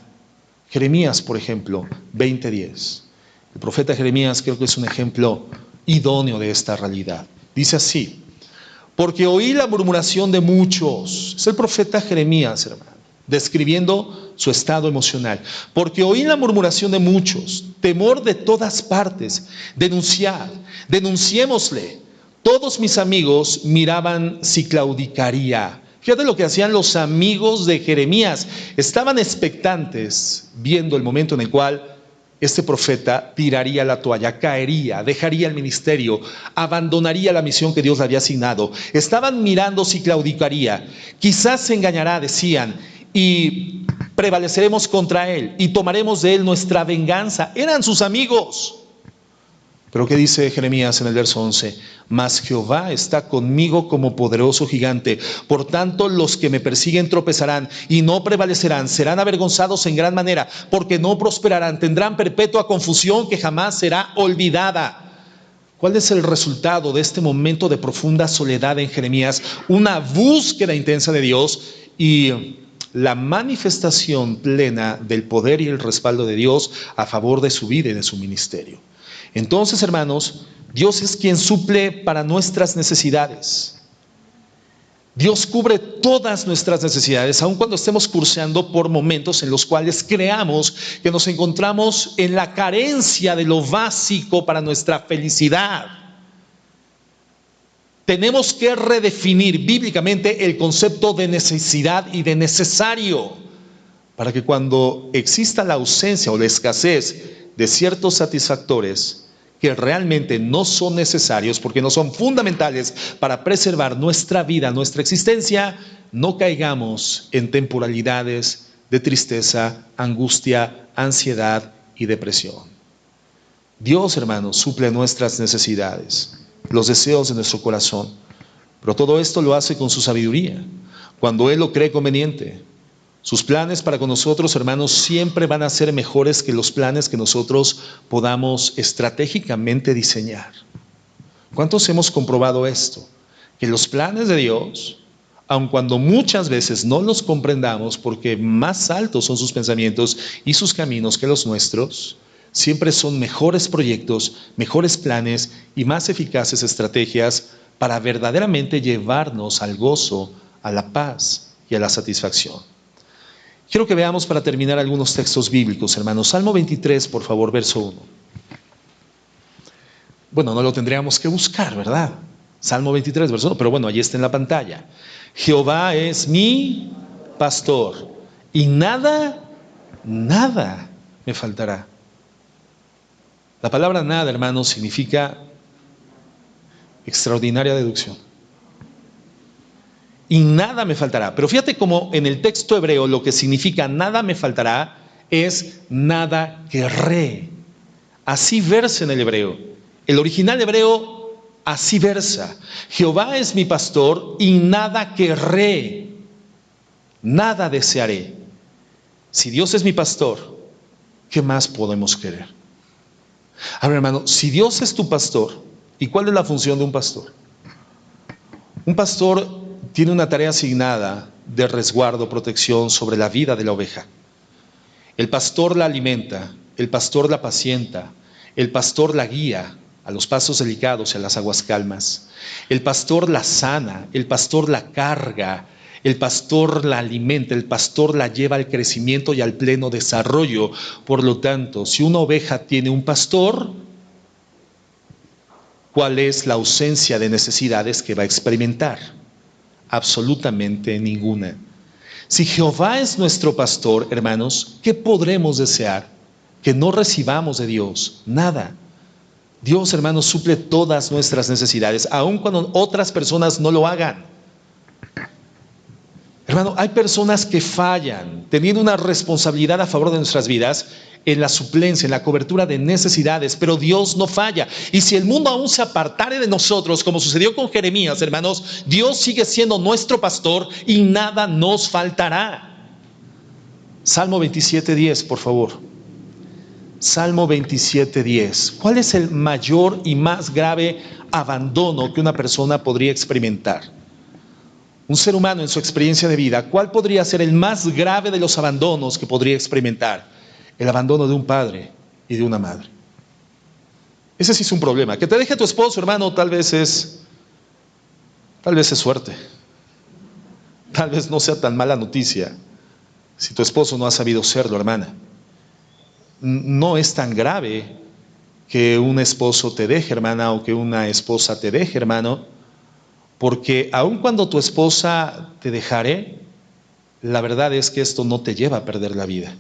A: Jeremías, por ejemplo, 20:10. El profeta Jeremías creo que es un ejemplo idóneo de esta realidad. Dice así: porque oí la murmuración de muchos. Es el profeta Jeremías, hermano, describiendo su estado emocional. Porque oí la murmuración de muchos, temor de todas partes. Denunciémosle. Todos mis amigos miraban si claudicaría. Fíjate lo que hacían los amigos de Jeremías. Estaban expectantes viendo el momento en el cual este profeta tiraría la toalla, caería, dejaría el ministerio, abandonaría la misión que Dios le había asignado. Estaban mirando si claudicaría. Quizás se engañará, decían, y prevaleceremos contra él y tomaremos de él nuestra venganza. Eran sus amigos. Pero ¿qué dice Jeremías en el verso 11? Mas Jehová está conmigo como poderoso gigante. Por tanto, los que me persiguen tropezarán y no prevalecerán. Serán avergonzados en gran manera, porque no prosperarán. Tendrán perpetua confusión que jamás será olvidada. ¿Cuál es el resultado de este momento de profunda soledad en Jeremías? Una búsqueda intensa de Dios y la manifestación plena del poder y el respaldo de Dios a favor de su vida y de su ministerio. Entonces, hermanos, Dios es quien suple para nuestras necesidades. Dios cubre todas nuestras necesidades, aun cuando estemos curseando por momentos en los cuales creamos que nos encontramos en la carencia de lo básico para nuestra felicidad. Tenemos que redefinir bíblicamente el concepto de necesidad y de necesario, para que cuando exista la ausencia o la escasez de ciertos satisfactores que realmente no son necesarios porque no son fundamentales para preservar nuestra vida, nuestra existencia, no caigamos en temporalidades de tristeza, angustia, ansiedad y depresión. Dios, hermanos, suple nuestras necesidades, los deseos de nuestro corazón, pero todo esto lo hace con su sabiduría, cuando Él lo cree conveniente. Sus planes para con nosotros, hermanos, siempre van a ser mejores que los planes que nosotros podamos estratégicamente diseñar. ¿Cuántos hemos comprobado esto? Que los planes de Dios, aun cuando muchas veces no los comprendamos porque más altos son sus pensamientos y sus caminos que los nuestros, siempre son mejores proyectos, mejores planes y más eficaces estrategias para verdaderamente llevarnos al gozo, a la paz y a la satisfacción. Quiero que veamos para terminar algunos textos bíblicos, hermanos. Salmo 23, por favor, verso 1. Bueno, no lo tendríamos que buscar, ¿verdad? Salmo 23, verso 1, pero bueno, allí está en la pantalla. Jehová es mi pastor y nada me faltará. La palabra nada, hermanos, significa extraordinaria deducción. Y nada me faltará. Pero fíjate cómo en el texto hebreo lo que significa nada me faltará es nada querré. Así versa en el hebreo. El original hebreo así versa. Jehová es mi pastor y nada querré, nada desearé. Si Dios es mi pastor, ¿qué más podemos querer? Ahora, hermano, si Dios es tu pastor, ¿y cuál es la función de un pastor? Un pastor tiene una tarea asignada de resguardo, protección sobre la vida de la oveja. El pastor la alimenta, el pastor la apacienta, el pastor la guía a los pasos delicados y a las aguas calmas. El pastor la sana, el pastor la carga, el pastor la alimenta, el pastor la lleva al crecimiento y al pleno desarrollo. Por lo tanto, si una oveja tiene un pastor, ¿cuál es la ausencia de necesidades que va a experimentar? Absolutamente ninguna. Si Jehová es nuestro pastor, hermanos, ¿qué podremos desear que no recibamos de Dios? Nada. Dios, hermanos, suple todas nuestras necesidades, aun cuando otras personas no lo hagan. Hermano, hay personas que fallan teniendo una responsabilidad a favor de nuestras vidas en la suplencia, en la cobertura de necesidades, pero Dios no falla. Y si el mundo aún se apartare de nosotros, como sucedió con Jeremías, hermanos, Dios sigue siendo nuestro pastor y nada nos faltará. Salmo 27:10, por favor. Salmo 27:10. ¿Cuál es el mayor y más grave abandono que una persona podría experimentar? Un ser humano en su experiencia de vida, ¿cuál podría ser el más grave de los abandonos que podría experimentar? El abandono de un padre y de una madre. Ese sí es un problema. Que te deje tu esposo, hermano, tal vez es suerte. Tal vez no sea tan mala noticia si tu esposo no ha sabido serlo, hermana. No es tan grave que un esposo te deje, hermana, o que una esposa te deje, hermano. Porque aun cuando tu esposa te dejare, la verdad es que esto no te lleva a perder la vida.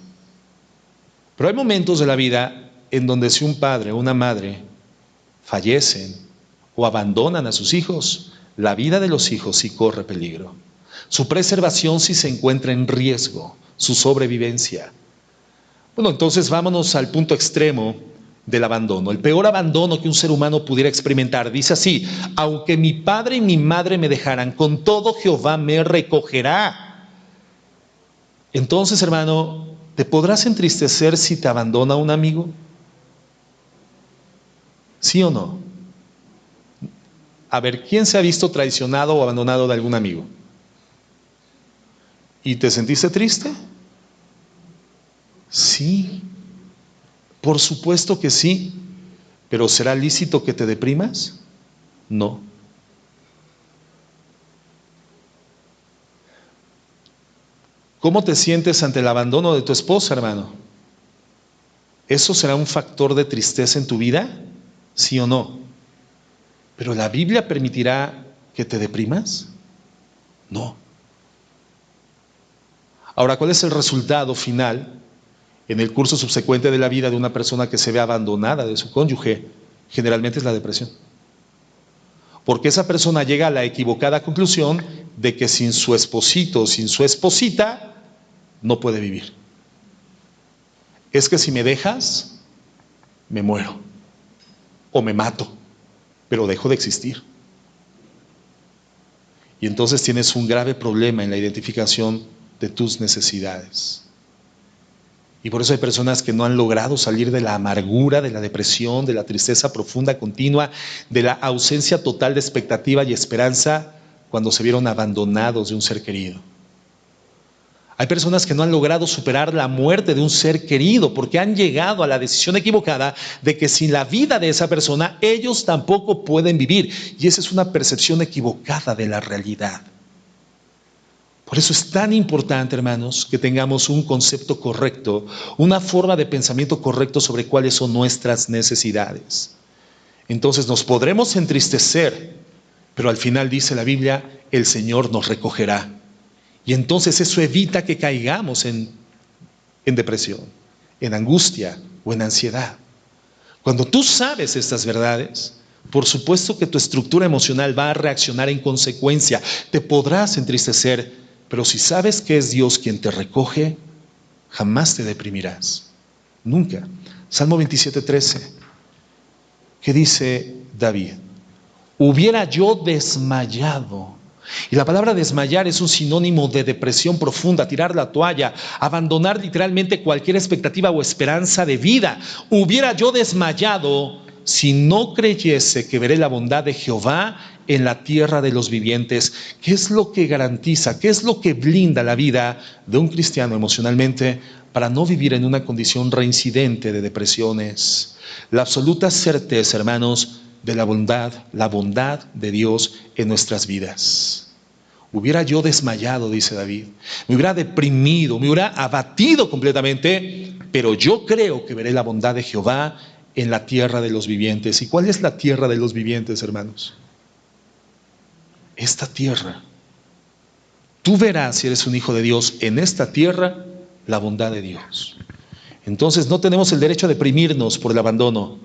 A: Pero hay momentos de la vida en donde si un padre o una madre fallecen o abandonan a sus hijos, la vida de los hijos sí corre peligro. Su preservación sí se encuentra en riesgo, su sobrevivencia. Bueno, entonces vámonos al punto extremo del abandono. El peor abandono que un ser humano pudiera experimentar. Dice así: aunque mi padre y mi madre me dejaran, con todo Jehová me recogerá. Entonces, hermano, ¿te podrás entristecer si te abandona un amigo? ¿Sí o no? A ver, ¿quién se ha visto traicionado o abandonado de algún amigo? ¿Y te sentiste triste? Sí. Por supuesto que sí, pero ¿será lícito que te deprimas? No. ¿Cómo te sientes ante el abandono de tu esposa, hermano? ¿Eso será un factor de tristeza en tu vida? ¿Sí o no? ¿Pero la Biblia permitirá que te deprimas? No. Ahora, ¿cuál es el resultado final en el curso subsecuente de la vida de una persona que se ve abandonada de su cónyuge? Generalmente es la depresión. Porque esa persona llega a la equivocada conclusión de que sin su esposito, sin su esposita, no puede vivir. Es que si me dejas, me muero o me mato, pero dejo de existir. Y entonces tienes un grave problema en la identificación de tus necesidades. Y por eso hay personas que no han logrado salir de la amargura, de la depresión, de la tristeza profunda, continua, de la ausencia total de expectativa y esperanza cuando se vieron abandonados de un ser querido. Hay personas que no han logrado superar la muerte de un ser querido porque han llegado a la decisión equivocada de que sin la vida de esa persona ellos tampoco pueden vivir. Y esa es una percepción equivocada de la realidad. Por eso es tan importante, hermanos, que tengamos un concepto correcto, una forma de pensamiento correcto sobre cuáles son nuestras necesidades. Entonces nos podremos entristecer, pero al final dice la Biblia, el Señor nos recogerá. Y entonces eso evita que caigamos en depresión, en angustia o en ansiedad. Cuando tú sabes estas verdades, por supuesto que tu estructura emocional va a reaccionar en consecuencia. Te podrás entristecer, pero si sabes que es Dios quien te recoge, jamás te deprimirás. Nunca. Salmo 27:13. ¿Qué dice David? Hubiera yo desmayado. Y la palabra desmayar es un sinónimo de depresión profunda, tirar la toalla, abandonar literalmente cualquier expectativa o esperanza de vida. Hubiera yo desmayado si no creyese que veré la bondad de Jehová en la tierra de los vivientes. ¿Qué es lo que garantiza? ¿Qué es lo que blinda la vida de un cristiano emocionalmente para no vivir en una condición reincidente de depresiones? La absoluta certeza, hermanos, de la bondad de Dios en nuestras vidas. Hubiera yo desmayado, dice David, me hubiera deprimido, me hubiera abatido completamente, pero yo creo que veré la bondad de Jehová en la tierra de los vivientes. ¿Y cuál es la tierra de los vivientes, hermanos? Esta tierra. Tú verás, si eres un hijo de Dios, en esta tierra la bondad de Dios. Entonces no tenemos el derecho a deprimirnos por el abandono,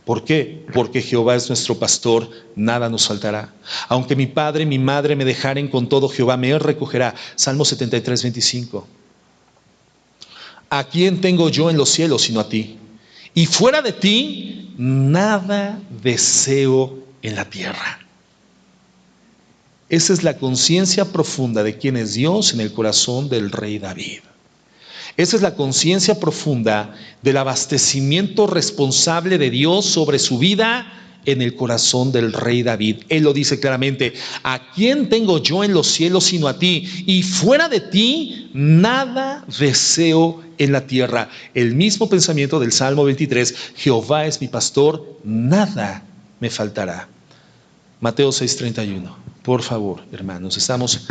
A: ¿Por qué? Porque Jehová es nuestro pastor, nada nos faltará. Aunque mi padre y mi madre me dejaren, con todo Jehová me recogerá. Salmo 73, 25. ¿A quién tengo yo en los cielos sino a ti? Y fuera de ti, nada deseo en la tierra. Esa es la conciencia profunda de quién es Dios en el corazón del rey David. Esa es la conciencia profunda del abastecimiento responsable de Dios sobre su vida en el corazón del rey David. Él lo dice claramente: ¿a quién tengo yo en los cielos sino a ti? Y fuera de ti, nada deseo en la tierra. El mismo pensamiento del Salmo 23, Jehová es mi pastor, nada me faltará. Mateo 6:31. Por favor, hermanos, estamos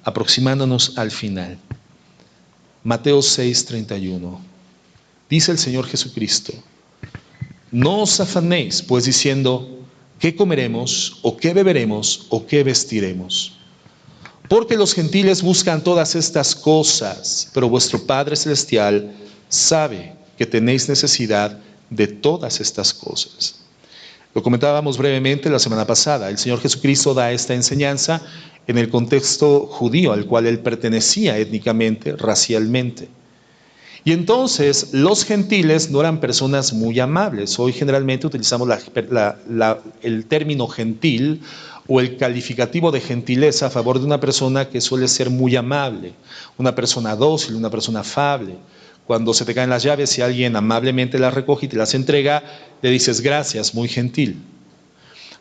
A: aproximándonos al final. Mateo 6:31. Dice el Señor Jesucristo: no os afanéis, pues, diciendo, ¿qué comeremos, o qué beberemos, o qué vestiremos? Porque los gentiles buscan todas estas cosas, pero vuestro Padre Celestial sabe que tenéis necesidad de todas estas cosas. Lo comentábamos brevemente la semana pasada. El Señor Jesucristo da esta enseñanza en el contexto judío al cual él pertenecía étnicamente, racialmente. Y entonces los gentiles no eran personas muy amables. Hoy generalmente utilizamos el término gentil o el calificativo de gentileza a favor de una persona que suele ser muy amable, una persona dócil, una persona afable. Cuando se te caen las llaves y alguien amablemente las recoge y te las entrega, le dices gracias, muy gentil.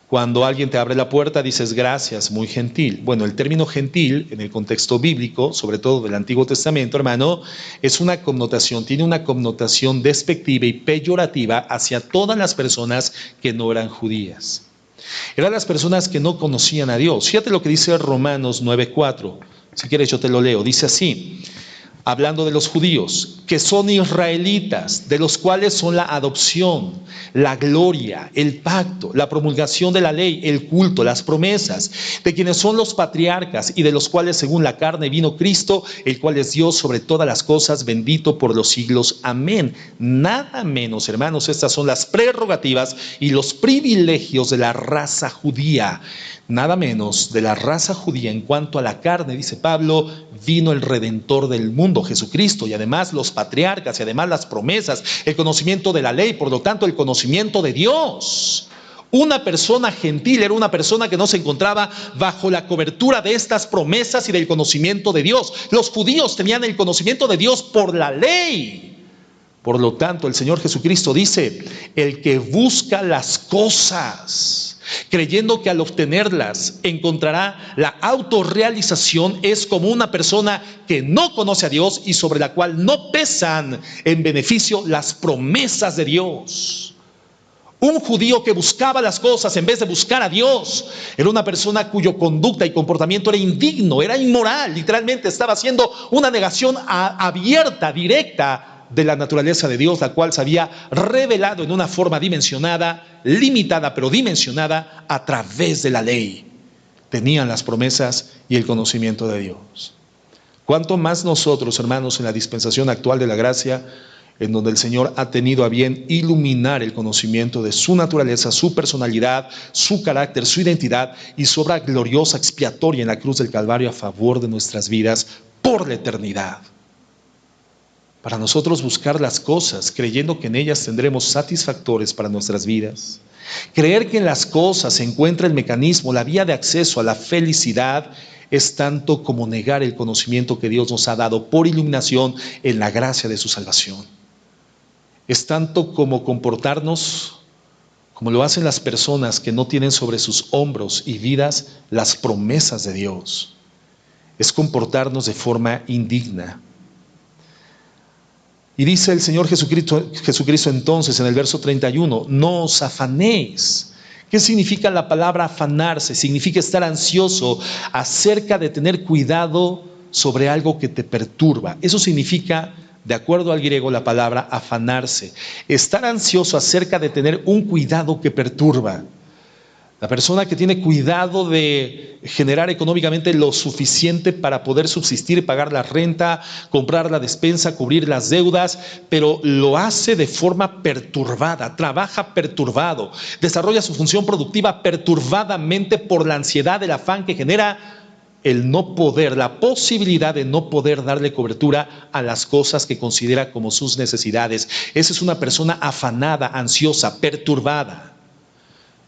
A: Cuando alguien te abre la puerta, dices gracias, muy gentil. Bueno, el término gentil, en el contexto bíblico, sobre todo del Antiguo Testamento, hermano, tiene una connotación despectiva y peyorativa hacia todas las personas que no eran judías. Eran las personas que no conocían a Dios. Fíjate lo que dice Romanos 9:4. Si quieres yo te lo leo. Dice así, hablando de los judíos, que son israelitas, de los cuales son la adopción, la gloria, el pacto, la promulgación de la ley, el culto, las promesas, de quienes son los patriarcas y de los cuales según la carne vino Cristo, el cual es Dios sobre todas las cosas, bendito por los siglos. Amén. Nada menos, hermanos, estas son las prerrogativas y los privilegios de la raza judía. Nada menos de la raza judía en cuanto a la carne, dice Pablo, vino el Redentor del mundo, Jesucristo, y además los patriarcas, y además las promesas, el conocimiento de la ley, por lo tanto el conocimiento de Dios. Una persona gentil era una persona que no se encontraba bajo la cobertura de estas promesas y del conocimiento de Dios. Los judíos tenían el conocimiento de Dios por la ley. Por lo tanto, el Señor Jesucristo dice, el que busca las cosas creyendo que al obtenerlas encontrará la autorrealización, es como una persona que no conoce a Dios y sobre la cual no pesan en beneficio las promesas de Dios. Un judío que buscaba las cosas en vez de buscar a Dios era una persona cuyo conducta y comportamiento era indigno, era inmoral. Literalmente estaba haciendo una negación abierta, directa de la naturaleza de Dios, la cual se había revelado en una forma dimensionada, limitada, pero dimensionada a través de la ley. Tenían las promesas y el conocimiento de Dios. ¿Cuánto más nosotros, hermanos, en la dispensación actual de la gracia, en donde el Señor ha tenido a bien iluminar el conocimiento de su naturaleza, su personalidad, su carácter, su identidad y su obra gloriosa expiatoria en la cruz del Calvario a favor de nuestras vidas por la eternidad? Para nosotros buscar las cosas, creyendo que en ellas tendremos satisfactores para nuestras vidas. Creer que en las cosas se encuentra el mecanismo, la vía de acceso a la felicidad, es tanto como negar el conocimiento que Dios nos ha dado por iluminación en la gracia de su salvación. Es tanto como comportarnos como lo hacen las personas que no tienen sobre sus hombros y vidas las promesas de Dios. Es comportarnos de forma indigna. Y dice el Señor Jesucristo entonces en el verso 31, no os afanéis. ¿Qué significa la palabra afanarse? Significa estar ansioso acerca de tener cuidado sobre algo que te perturba. Eso significa, de acuerdo al griego, la palabra afanarse. Estar ansioso acerca de tener un cuidado que perturba. La persona que tiene cuidado de generar económicamente lo suficiente para poder subsistir, pagar la renta, comprar la despensa, cubrir las deudas, pero lo hace de forma perturbada, trabaja perturbado, desarrolla su función productiva perturbadamente por la ansiedad, el afán que genera el no poder, la posibilidad de no poder darle cobertura a las cosas que considera como sus necesidades. Esa es una persona afanada, ansiosa, perturbada.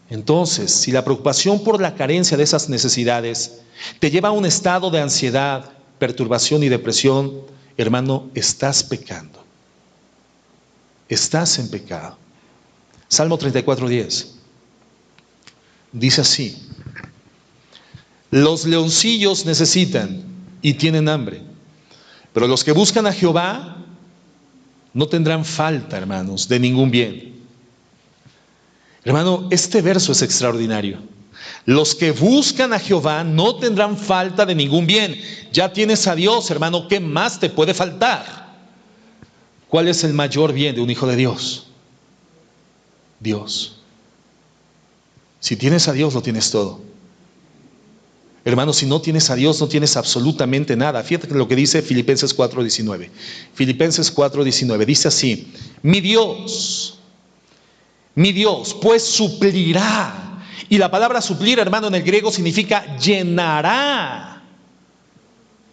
A: Entonces, si la preocupación por la carencia de esas necesidades te lleva a un estado de ansiedad, perturbación y depresión, hermano, estás pecando. Estás en pecado. Salmo 34:10 dice así: los leoncillos necesitan y tienen hambre, pero los que buscan a Jehová no tendrán falta, hermanos, de ningún bien. Hermano, este verso es extraordinario. Los que buscan a Jehová no tendrán falta de ningún bien. Ya tienes a Dios, hermano, ¿qué más te puede faltar? ¿Cuál es el mayor bien de un hijo de Dios? Dios. Si tienes a Dios, lo tienes todo. Hermano, si no tienes a Dios, no tienes absolutamente nada. Fíjate lo que dice Filipenses 4:19. Filipenses 4:19 dice así: mi Dios, pues suplirá. Y la palabra suplir, hermano, en el griego significa llenará.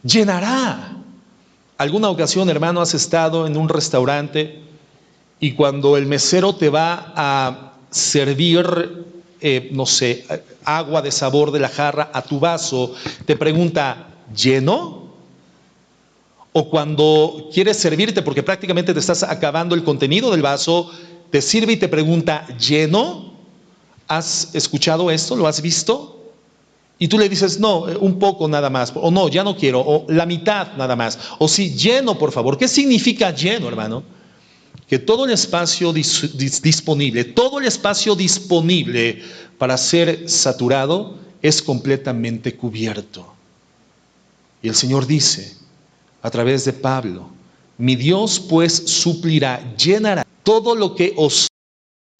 A: Llenará. ¿Alguna ocasión, hermano, has estado en un restaurante y cuando el mesero te va a servir, no sé, agua de sabor de la jarra a tu vaso, te pregunta, ¿lleno? O cuando quieres servirte, porque prácticamente te estás acabando el contenido del vaso, te sirve y te pregunta, ¿lleno? ¿Has escuchado esto? ¿Lo has visto? Y tú le dices, no, un poco nada más, o no, ya no quiero, o la mitad nada más, o sí, lleno, por favor. ¿Qué significa lleno, hermano? Que todo el espacio disponible, todo el espacio disponible para ser saturado es completamente cubierto. Y el Señor dice, a través de Pablo, mi Dios pues suplirá, llenará todo lo que os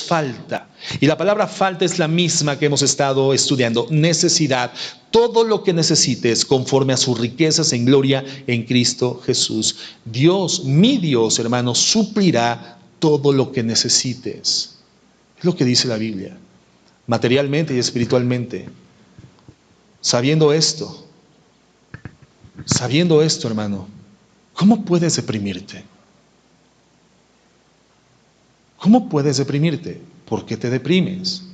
A: falta. Y la palabra falta es la misma que hemos estado estudiando, necesidad. Todo lo que necesites conforme a sus riquezas en gloria en Cristo Jesús. Dios, mi Dios, hermano, suplirá todo lo que necesites. Es lo que dice la Biblia, materialmente y espiritualmente. Sabiendo esto, hermano, ¿cómo puedes deprimirte? ¿Cómo puedes deprimirte? ¿Por qué te deprimes?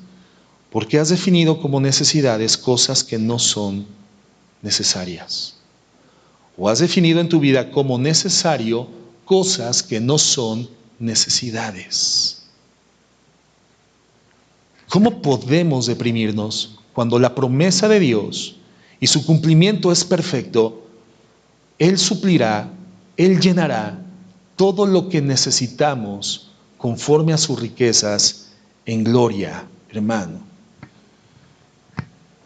A: Porque has definido como necesidades cosas que no son necesarias. O has definido en tu vida como necesario cosas que no son necesidades. ¿Cómo podemos deprimirnos cuando la promesa de Dios y su cumplimiento es perfecto? Él suplirá, Él llenará todo lo que necesitamos conforme a sus riquezas en gloria, hermano.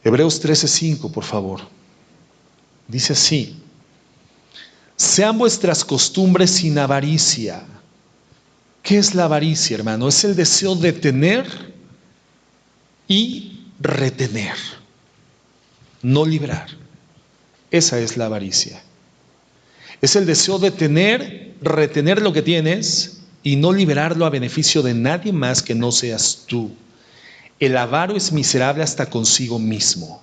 A: Hebreos 13:5, por favor. Dice así: sean vuestras costumbres sin avaricia. ¿Qué es la avaricia, hermano? Es el deseo de tener y retener, no liberar. Esa es la avaricia. Es el deseo de tener, retener lo que tienes y no liberarlo a beneficio de nadie más que no seas tú. El avaro es miserable hasta consigo mismo.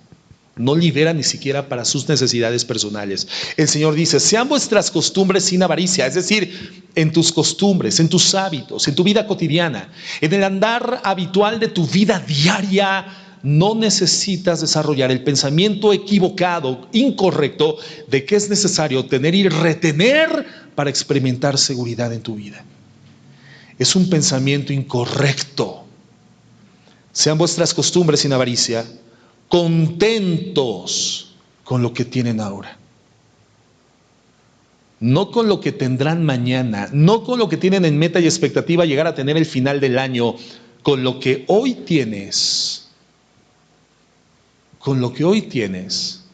A: No libera ni siquiera para sus necesidades personales. El Señor dice, sean vuestras costumbres sin avaricia, es decir, en tus costumbres, en tus hábitos, en tu vida cotidiana, en el andar habitual de tu vida diaria. No necesitas desarrollar el pensamiento equivocado, incorrecto, de que es necesario tener y retener para experimentar seguridad en tu vida. Es un pensamiento incorrecto. Sean vuestras costumbres sin avaricia, contentos con lo que tienen ahora. No con lo que tendrán mañana, no con lo que tienen en meta y expectativa llegar a tener el final del año, con lo que hoy tienes. Con lo que hoy tienes,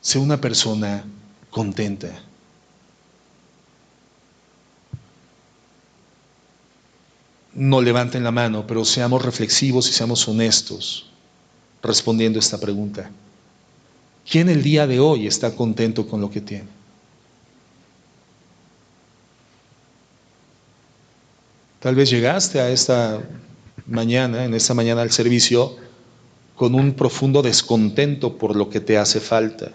A: sé una persona contenta. No levanten la mano, pero seamos reflexivos y seamos honestos. respondiendo esta pregunta. ¿Quién el día de hoy está contento con lo que tiene? Tal vez llegaste a esta mañana, en esta mañana al servicio, con un profundo descontento por lo que te hace falta,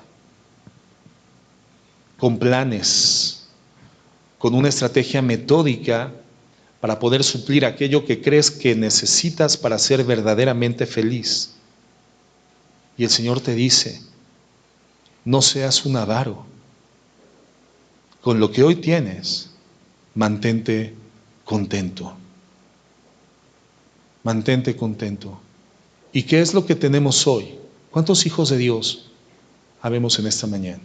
A: con planes, con una estrategia metódica para poder suplir aquello que crees que necesitas para ser verdaderamente feliz. Y el Señor te dice, no seas un avaro. Con lo que hoy tienes, mantente contento. Mantente contento. ¿Y qué es lo que tenemos hoy? ¿Cuántos hijos de Dios habemos en esta mañana?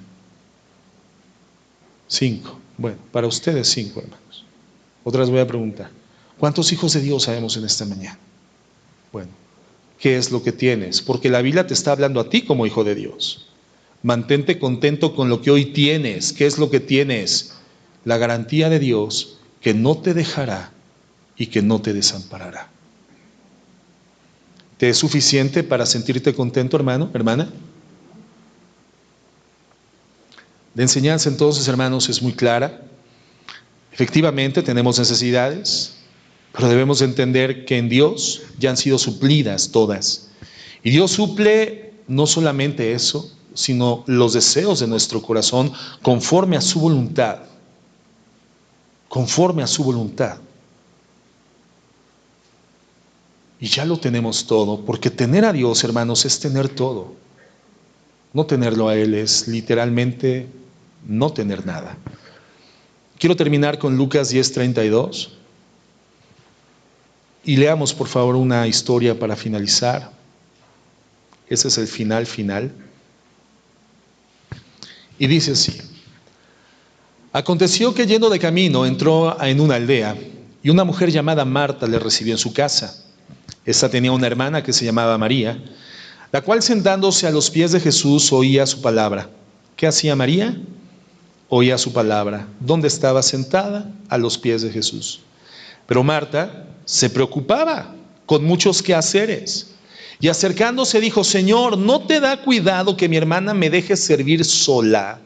A: 5. Bueno, para ustedes 5, hermanos. Otra vez voy a preguntar. ¿Cuántos hijos de Dios habemos en esta mañana? Bueno, ¿qué es lo que tienes? Porque la Biblia te está hablando a ti como hijo de Dios. Mantente contento con lo que hoy tienes. ¿Qué es lo que tienes? La garantía de Dios que no te dejará y que no te desamparará. ¿Te es suficiente para sentirte contento, hermano, hermana? La enseñanza entonces, hermanos, es muy clara. Efectivamente tenemos necesidades, pero debemos entender que en Dios ya han sido suplidas todas. Y Dios suple no solamente eso, sino los deseos de nuestro corazón conforme a su voluntad. Conforme a su voluntad. Y ya lo tenemos todo, porque tener a Dios, hermanos, es tener todo. No tenerlo a Él es literalmente no tener nada. Quiero terminar con Lucas 10:32. Y leamos, por favor, una historia para finalizar. Ese es el final. Y dice así. Aconteció que yendo de camino entró en una aldea y una mujer llamada Marta le recibió en su casa. Esta tenía una hermana que se llamaba María, la cual sentándose a los pies de Jesús oía su palabra. ¿Qué hacía María? Oía su palabra. ¿Dónde estaba sentada? A los pies de Jesús. Pero Marta se preocupaba con muchos quehaceres y acercándose dijo, Señor, ¿no te da cuidado que mi hermana me deje servir sola?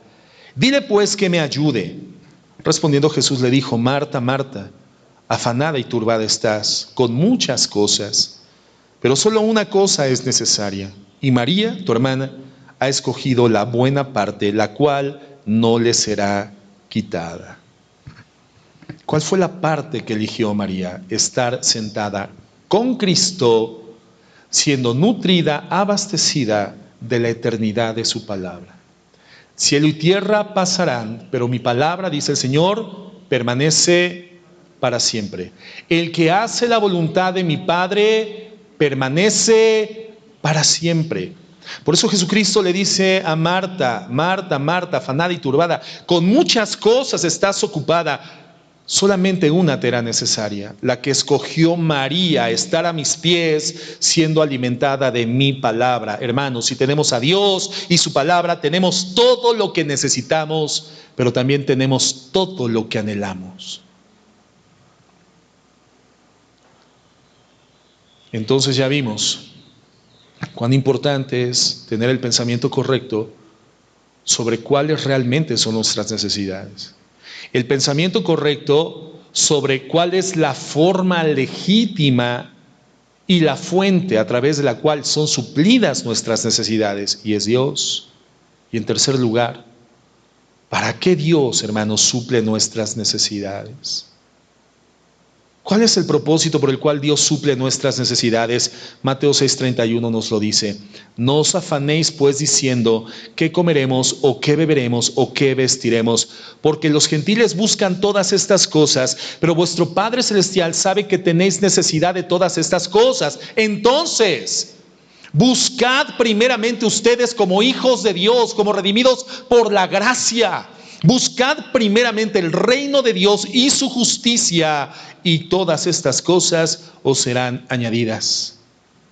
A: Dile pues que me ayude. Respondiendo Jesús le dijo, Marta, Marta, afanada y turbada estás con muchas cosas, pero solo una cosa es necesaria. Y María, tu hermana, ha escogido la buena parte, la cual no le será quitada. ¿Cuál fue la parte que eligió María? Estar sentada con Cristo, siendo nutrida, abastecida de la eternidad de su palabra. Cielo y tierra pasarán, pero mi palabra, dice el Señor, permanece para siempre. El que hace la voluntad de mi Padre permanece para siempre. Por eso Jesucristo le dice a Marta, Marta, Marta, afanada y turbada, con muchas cosas estás ocupada, solamente una te era necesaria, la que escogió María, estar a mis pies siendo alimentada de mi palabra. Hermanos, si tenemos a Dios y su palabra, tenemos todo lo que necesitamos, pero también tenemos todo lo que anhelamos. Entonces ya vimos cuán importante es tener el pensamiento correcto sobre cuáles realmente son nuestras necesidades. El pensamiento correcto sobre cuál es la forma legítima y la fuente a través de la cual son suplidas nuestras necesidades, y es Dios. Y en tercer lugar, ¿para qué Dios, hermanos, suple nuestras necesidades? ¿Cuál es el propósito por el cual Dios suple nuestras necesidades? Mateo 6:31 nos lo dice. No os afanéis pues diciendo qué comeremos o qué beberemos o qué vestiremos, porque los gentiles buscan todas estas cosas, pero vuestro Padre Celestial sabe que tenéis necesidad de todas estas cosas. Entonces, buscad primeramente ustedes como hijos de Dios, como redimidos por la gracia. Buscad primeramente el reino de Dios y su justicia, y todas estas cosas os serán añadidas.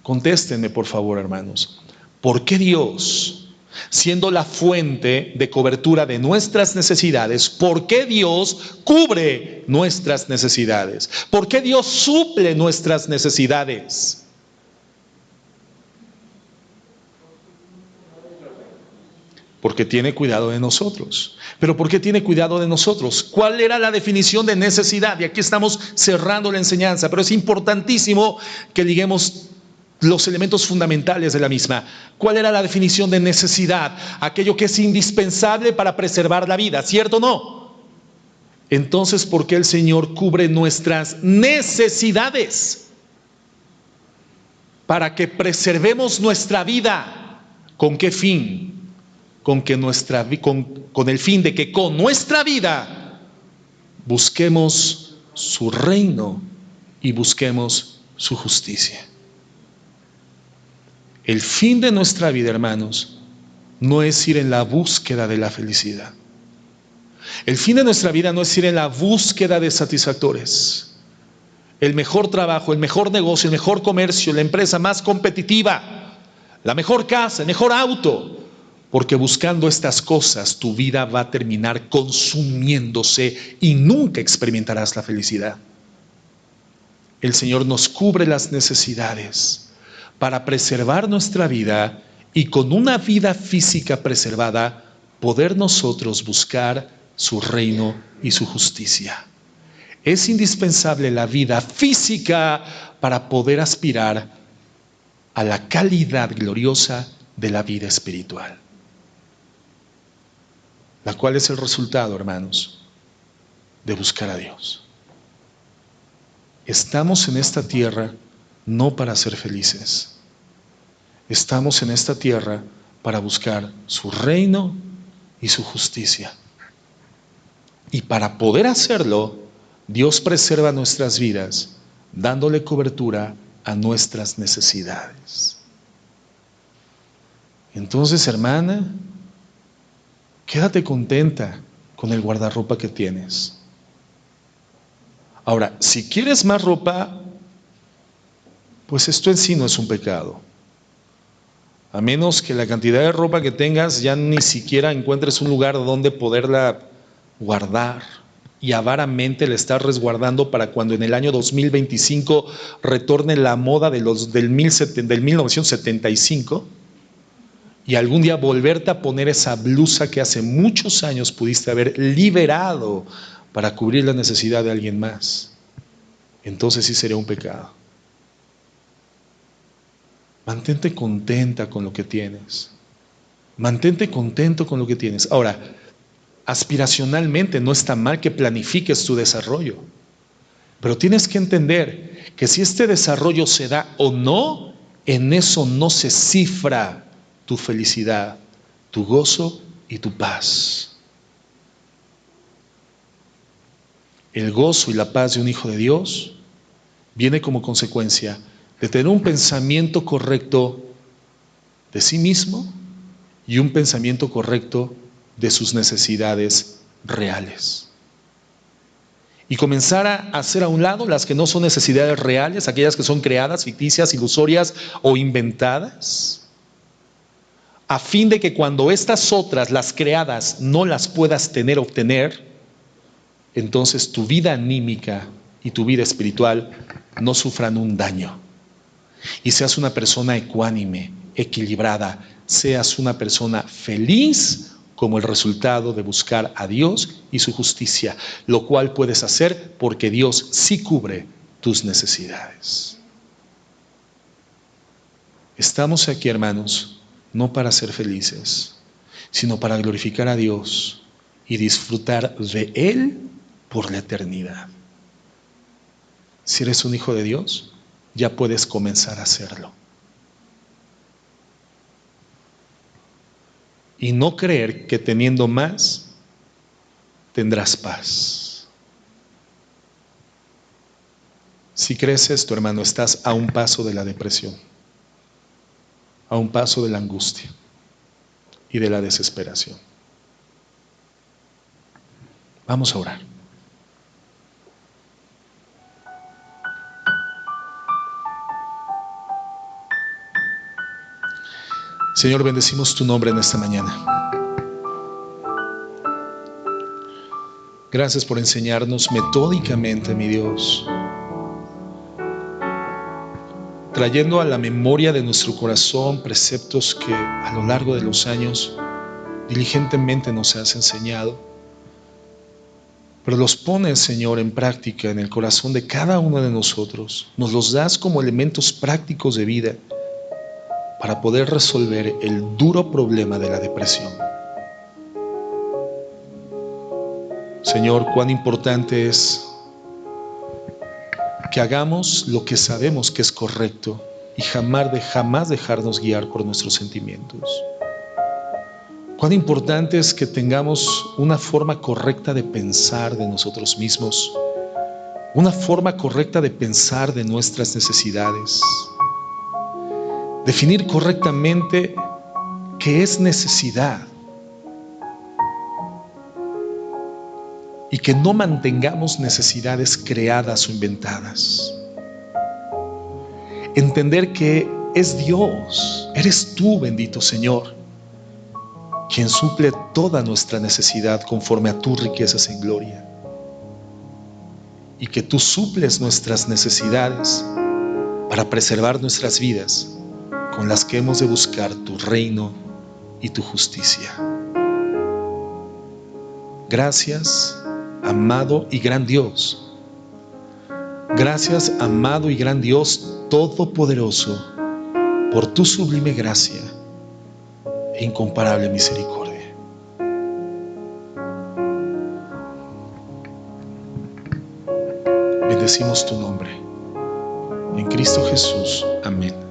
A: Contéstenme, por favor, hermanos. ¿Por qué Dios, siendo la fuente de cobertura de nuestras necesidades, por qué Dios cubre nuestras necesidades? ¿Por qué Dios suple nuestras necesidades? Porque tiene cuidado de nosotros. ¿Pero por qué tiene cuidado de nosotros? ¿Cuál era la definición de necesidad? Y aquí estamos cerrando la enseñanza, pero es importantísimo que liguemos los elementos fundamentales de la misma. ¿Cuál era la definición de necesidad? Aquello que es indispensable para preservar la vida, ¿cierto o no? Entonces, ¿por qué el Señor cubre nuestras necesidades? Para que preservemos nuestra vida. ¿Con qué fin? Con el fin de que con nuestra vida busquemos su reino y busquemos su justicia. El fin de nuestra vida, hermanos, no es ir en la búsqueda de la felicidad. El fin de nuestra vida no es ir en la búsqueda de satisfactores. El mejor trabajo, el mejor negocio, el mejor comercio, la empresa más competitiva, la mejor casa, el mejor auto. Porque buscando estas cosas tu vida va a terminar consumiéndose y nunca experimentarás la felicidad. El Señor nos cubre las necesidades para preservar nuestra vida y con una vida física preservada poder nosotros buscar su reino y su justicia. Es indispensable la vida física para poder aspirar a la calidad gloriosa de la vida espiritual. La cual es el resultado, hermanos, de buscar a Dios. Estamos en esta tierra no para ser felices. Estamos en esta tierra para buscar su reino y su justicia. Y para poder hacerlo, Dios preserva nuestras vidas, dándole cobertura a nuestras necesidades. Entonces, hermana, quédate contenta con el guardarropa que tienes. Ahora, si quieres más ropa, pues esto en sí no es un pecado. A menos que la cantidad de ropa que tengas ya ni siquiera encuentres un lugar donde poderla guardar y avaramente la estás resguardando para cuando en el año 2025 retorne la moda del 1975 y algún día volverte a poner esa blusa que hace muchos años pudiste haber liberado para cubrir la necesidad de alguien más. Entonces sí sería un pecado. Mantente contenta con lo que tienes. Mantente contento con lo que tienes. Ahora, aspiracionalmente no está mal que planifiques tu desarrollo, pero tienes que entender que si este desarrollo se da o no, en eso no se cifra tu felicidad, tu gozo y tu paz. El gozo y la paz de un hijo de Dios viene como consecuencia de tener un pensamiento correcto de sí mismo y un pensamiento correcto de sus necesidades reales. Y comenzar a hacer a un lado las que no son necesidades reales, aquellas que son creadas, ficticias, ilusorias o inventadas, a fin de que cuando estas otras, las creadas, no las puedas obtener, entonces tu vida anímica y tu vida espiritual no sufran un daño. Y seas una persona ecuánime, equilibrada, seas una persona feliz como el resultado de buscar a Dios y su justicia, lo cual puedes hacer porque Dios sí cubre tus necesidades. Estamos aquí, hermanos, no para ser felices, sino para glorificar a Dios y disfrutar de Él por la eternidad. Si eres un hijo de Dios, ya puedes comenzar a hacerlo. Y no creer que teniendo más, tendrás paz. Si crees esto, hermano, estás a un paso de la depresión, a un paso de la angustia y de la desesperación. Vamos a orar. Señor, bendecimos tu nombre en esta mañana. Gracias por enseñarnos metódicamente, mi Dios, trayendo a la memoria de nuestro corazón preceptos que a lo largo de los años diligentemente nos has enseñado, pero los pones, Señor, en práctica en el corazón de cada uno de nosotros. Nos los das como elementos prácticos de vida para poder resolver el duro problema de la depresión. Señor, cuán importante es que hagamos lo que sabemos que es correcto y jamás dejarnos guiar por nuestros sentimientos. Cuán importante es que tengamos una forma correcta de pensar de nosotros mismos, una forma correcta de pensar de nuestras necesidades, definir correctamente qué es necesidad y que no mantengamos necesidades creadas o inventadas. Entender que es Dios, eres tú, bendito Señor, quien suple toda nuestra necesidad conforme a tus riquezas en gloria, y que tú suples nuestras necesidades para preservar nuestras vidas, con las que hemos de buscar tu reino y tu justicia. Gracias, amado y gran Dios. Gracias, amado y gran Dios todopoderoso, por tu sublime gracia e incomparable misericordia. Bendecimos tu nombre. En Cristo Jesús. Amén.